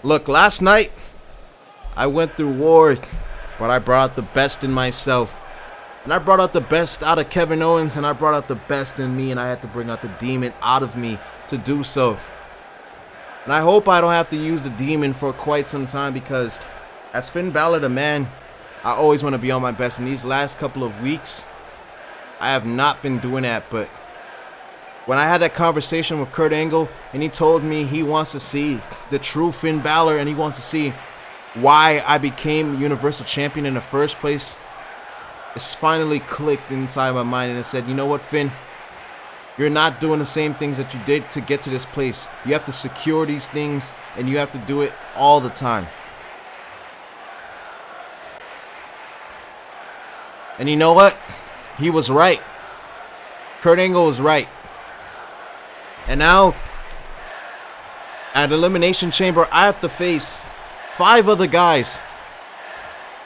Look, last night I went through war, but I brought out the best in myself. And I brought out the best out of Kevin Owens, and I brought out the best in me, and I had to bring out the Demon out of me to do so. And I hope I don't have to use the Demon for quite some time, because as Finn Balor, the man, I always want to be on my best. In these last couple of weeks, I have not been doing that, but when I had that conversation with Kurt Angle, and he told me he wants to see the true Finn Balor, and he wants to see why I became Universal Champion in the first place, it's finally clicked inside my mind, and it said, you know what, Finn? You're not doing the same things that you did to get to this place. You have to secure these things, and you have to do it all the time. And you know what? He was right. Kurt Angle was right. And now, at Elimination Chamber, I have to face 5 other guys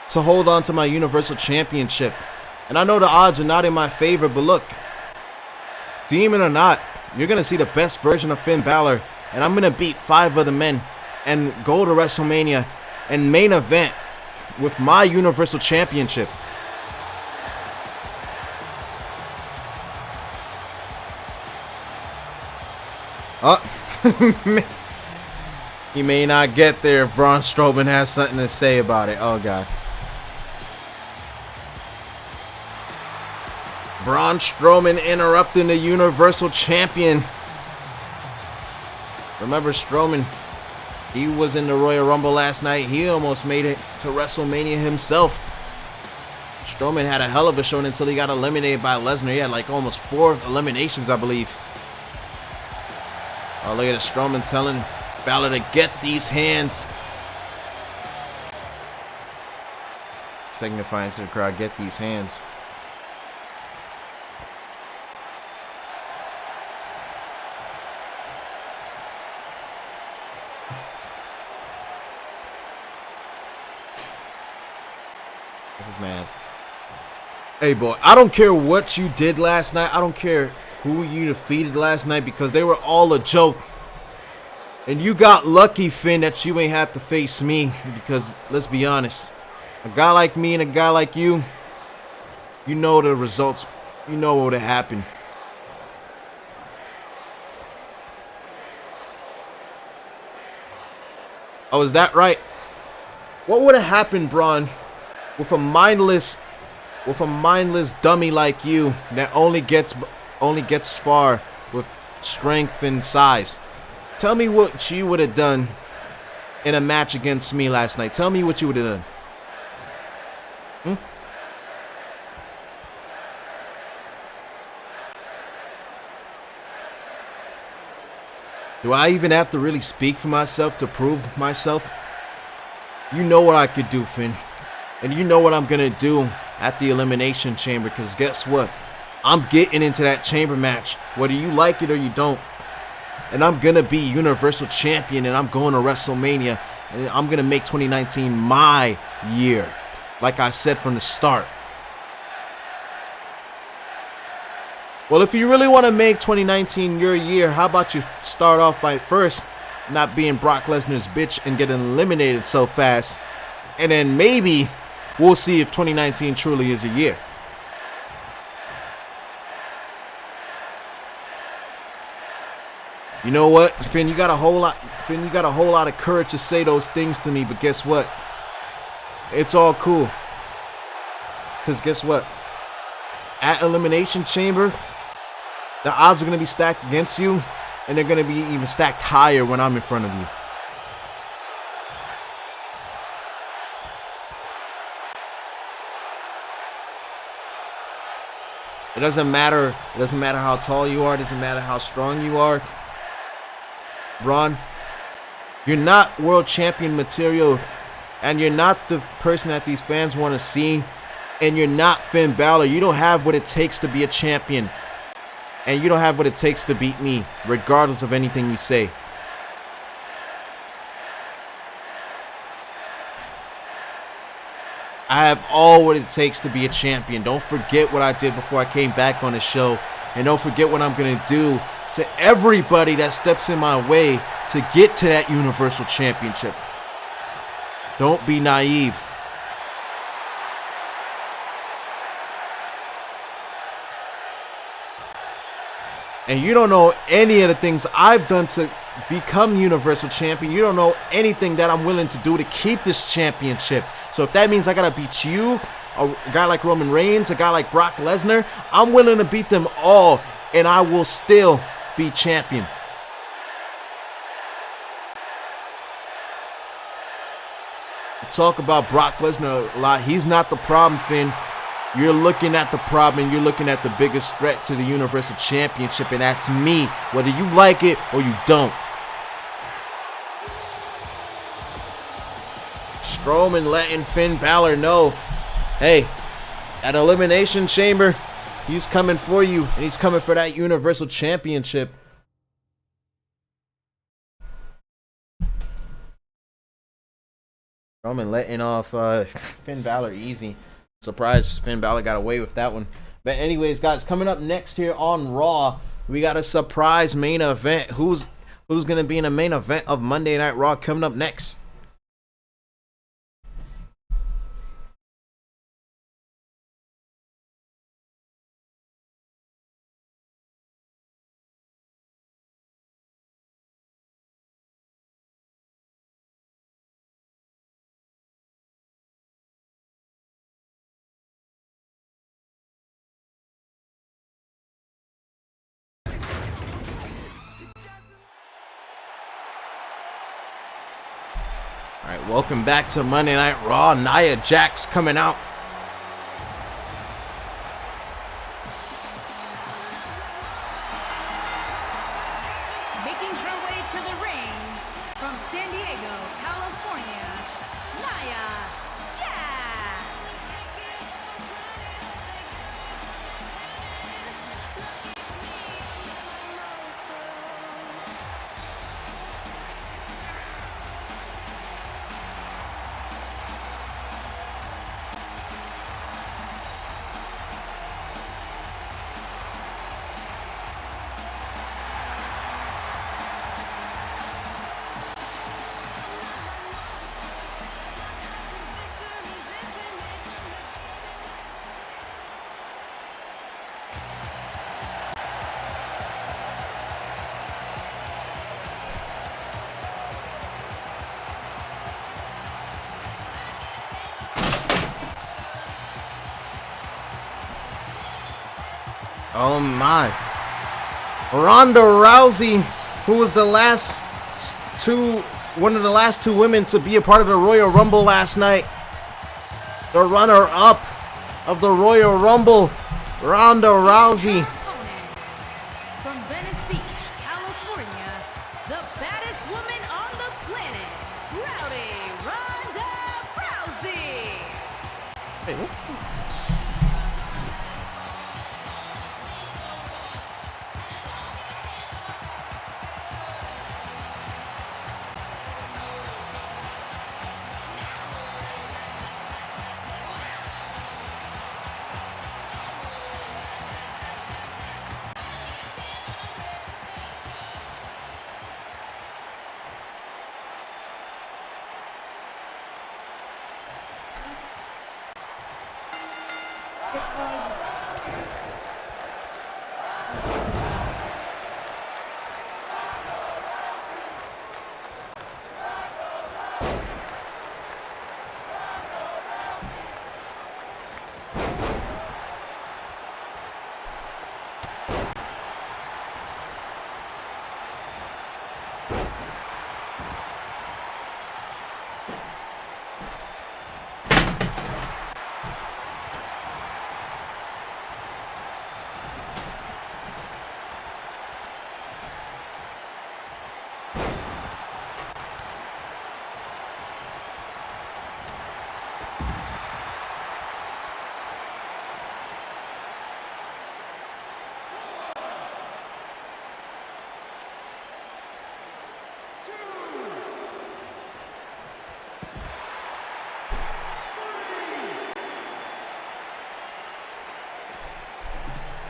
to hold on to my Universal Championship. And I know the odds are not in my favor, but look, Demon or not, you're going to see the best version of Finn Balor, and I'm going to beat 5 other men and go to WrestleMania and main event with my Universal Championship. He may not get there if Braun Strowman has something to say about it. Oh, God. Braun Strowman interrupting the Universal Champion. Remember Strowman, he was in the Royal Rumble last night. He almost made it to WrestleMania himself. Strowman had a hell of a showing until he got eliminated by Lesnar. He had like almost 4 eliminations, I believe. Oh, look at it. Strowman telling Balor to get these hands. Signifying to the crowd, get these hands. This is mad. Hey, boy, I don't care what you did last night. I don't care who you defeated last night because they were all a joke. And you got lucky, Finn, that you ain't have to face me because, let's be honest, a guy like me and a guy like you, you know the results. You know what would have happened. Oh, is that right? What would have happened, Braun, with a mindless dummy like you that only gets far with strength and size? Tell me what you would have done in a match against me last night. Tell me what you would have done. Do I even have to really speak for myself to prove myself? You know what I could do, Finn. And you know what I'm going to do at the Elimination Chamber. Because guess what? I'm getting into that chamber match. Whether you like it or you don't. And I'm going to be Universal Champion. And I'm going to WrestleMania. And I'm going to make 2019 my year. Like I said from the start. Well, if you really want to make 2019 your year, how about you start off by first not being Brock Lesnar's bitch and getting eliminated so fast. And then maybe we'll see if 2019 truly is a year. You know what, Finn, you got a whole lot of courage to say those things to me, but guess what? It's all cool. Because guess what? At Elimination Chamber, the odds are going to be stacked against you, and they're going to be even stacked higher when I'm in front of you. It doesn't matter. It doesn't matter how tall you are. It doesn't matter how strong you are. Braun, you're not world champion material, and you're not the person that these fans want to see, and you're not Finn Balor. You don't have what it takes to be a champion, and you don't have what it takes to beat me, regardless of anything you say. I have all what it takes to be a champion. Don't forget what I did before I came back on the show, and don't forget what I'm going to do to everybody that steps in my way to get to that Universal Championship. Don't be naive. And you don't know any of the things I've done to become Universal Champion. You don't know anything that I'm willing to do to keep this championship. So if that means I gotta beat you, a guy like Roman Reigns, a guy like Brock Lesnar, I'm willing to beat them all, and I will still be champion. We talk about Brock Lesnar a lot. He's not the problem, Finn. You're looking at the problem, and you're looking at the biggest threat to the Universal Championship, and that's me, whether you like it or you don't. Strowman letting Finn Balor know, hey, at Elimination Chamber, he's coming for you, and he's coming for that Universal Championship. Strowman letting off Finn Balor easy. Surprised Finn Balor got away with that one. But anyways, guys, coming up next here on Raw, we got a surprise main event. Who's going to be in the main event of Monday Night Raw coming up next? All right, welcome back to Monday Night Raw. Nia Jax coming out. Making her way to the ring from San Diego, California, Nia Jax. Oh my. Ronda Rousey, who was one of the last two women to be a part of the Royal Rumble last night. The runner-up of the Royal Rumble, Ronda Rousey. From Venice Beach, California, the baddest woman on the planet, Rowdy Ronda Rousey. Hey, what the fuck?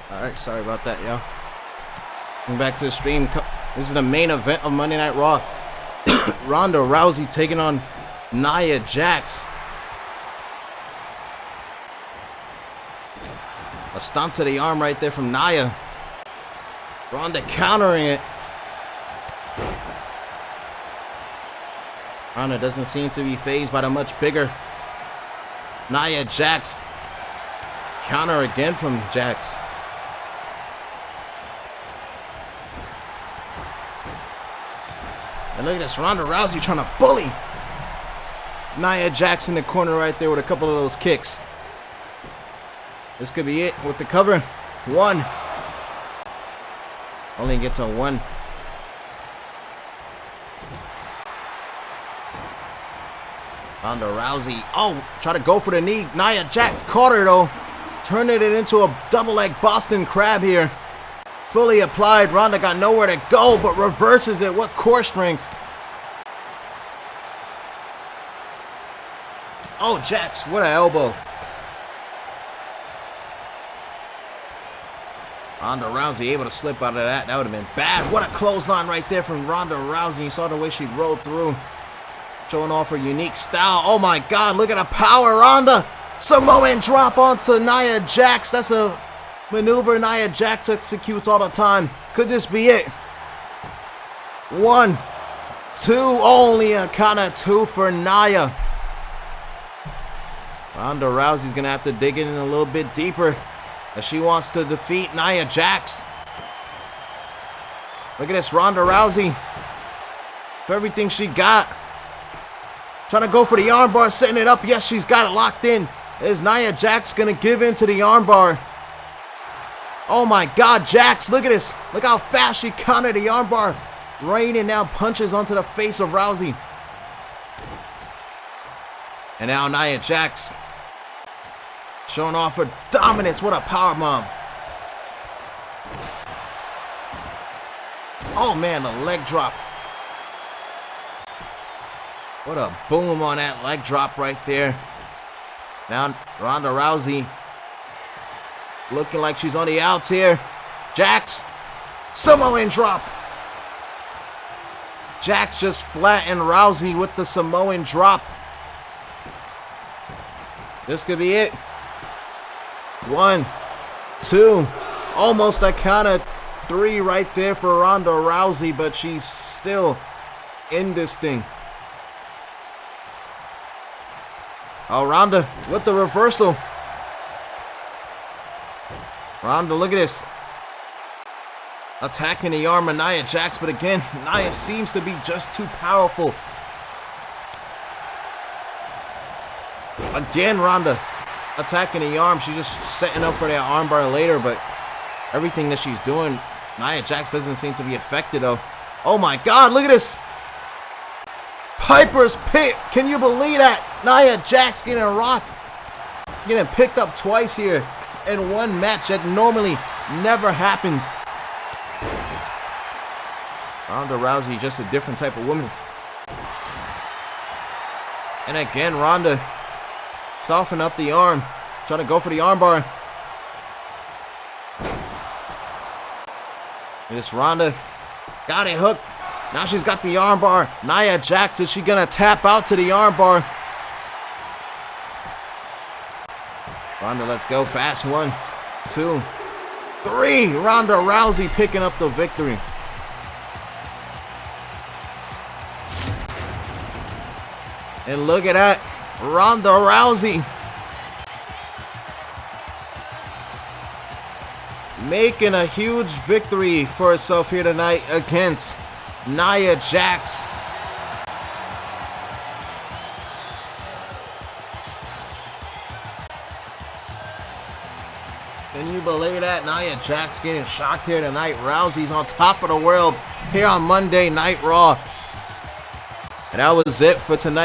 Alright, sorry about that, y'all. Coming back to the stream. This is the main event of Monday Night Raw. Ronda Rousey taking on Nia Jax. A stomp to the arm right there from Nia. Ronda countering it. Ronda doesn't seem to be fazed by the much bigger Nia Jax. Counter again from Jax. And look at this, Ronda Rousey trying to bully Nia Jax in the corner right there with a couple of those kicks. This could be it with the cover. One. Only gets a one. Ronda Rousey. Oh, try to go for the knee. Nia Jax caught her though. Turning it into a double leg Boston Crab here. Fully applied. Ronda got nowhere to go, but reverses it. What core strength. Oh, Jax, what an elbow. Ronda Rousey able to slip out of that. That would have been bad. What a clothesline right there from Ronda Rousey. You saw the way she rolled through. Showing off her unique style. Oh my God, look at the power. Ronda. Samoan drop onto Nia Jax. That's a maneuver Nia Jax executes all the time. Could this be it? One, two, only a count of two for Nia. Ronda Rousey's gonna have to dig in a little bit deeper as she wants to defeat Nia Jax. Look at this, Ronda Rousey. For everything she got. Trying to go for the armbar, setting it up. Yes, she's got it locked in. Is Nia Jax gonna give in to the armbar? Oh my God, Jax, look at this. Look how fast she countered the armbar. Raining down punches onto the face of Rousey. And now Nia Jax showing off her dominance. What a powerbomb. Oh man, the leg drop. What a boom on that leg drop right there. Now Ronda Rousey looking like she's on the outs here. Jax, Samoan drop. Jax just flattened Rousey with the Samoan drop. This could be it. One, two, almost a count of three right there for Ronda Rousey, but she's still in this thing. Oh, Ronda with the reversal. Ronda, look at this. attacking the arm of Nia Jax, but again, Nia seems to be just too powerful. Again, Ronda attacking the arm. She's just setting up for that armbar later, but everything that she's doing, Nia Jax doesn't seem to be affected though. Oh my God, look at this. Piper's Pit. Can you believe that? Nia Jax getting rocked. Getting picked up twice here in one match. That normally never happens. Ronda Rousey, just a different type of woman. And again, Ronda soften up the arm. Trying to go for the armbar. This Ronda got it hooked. Now she's got the armbar. Nia Jax, is she gonna tap out to the armbar? Ronda, let's go fast. 1, 2, 3. Ronda Rousey picking up the victory. And look at that. Ronda Rousey making a huge victory for herself here tonight against Nia Jax. Can you believe that? Nia Jax getting shocked here tonight. Rousey's on top of the world here on Monday Night Raw. And that was it for tonight.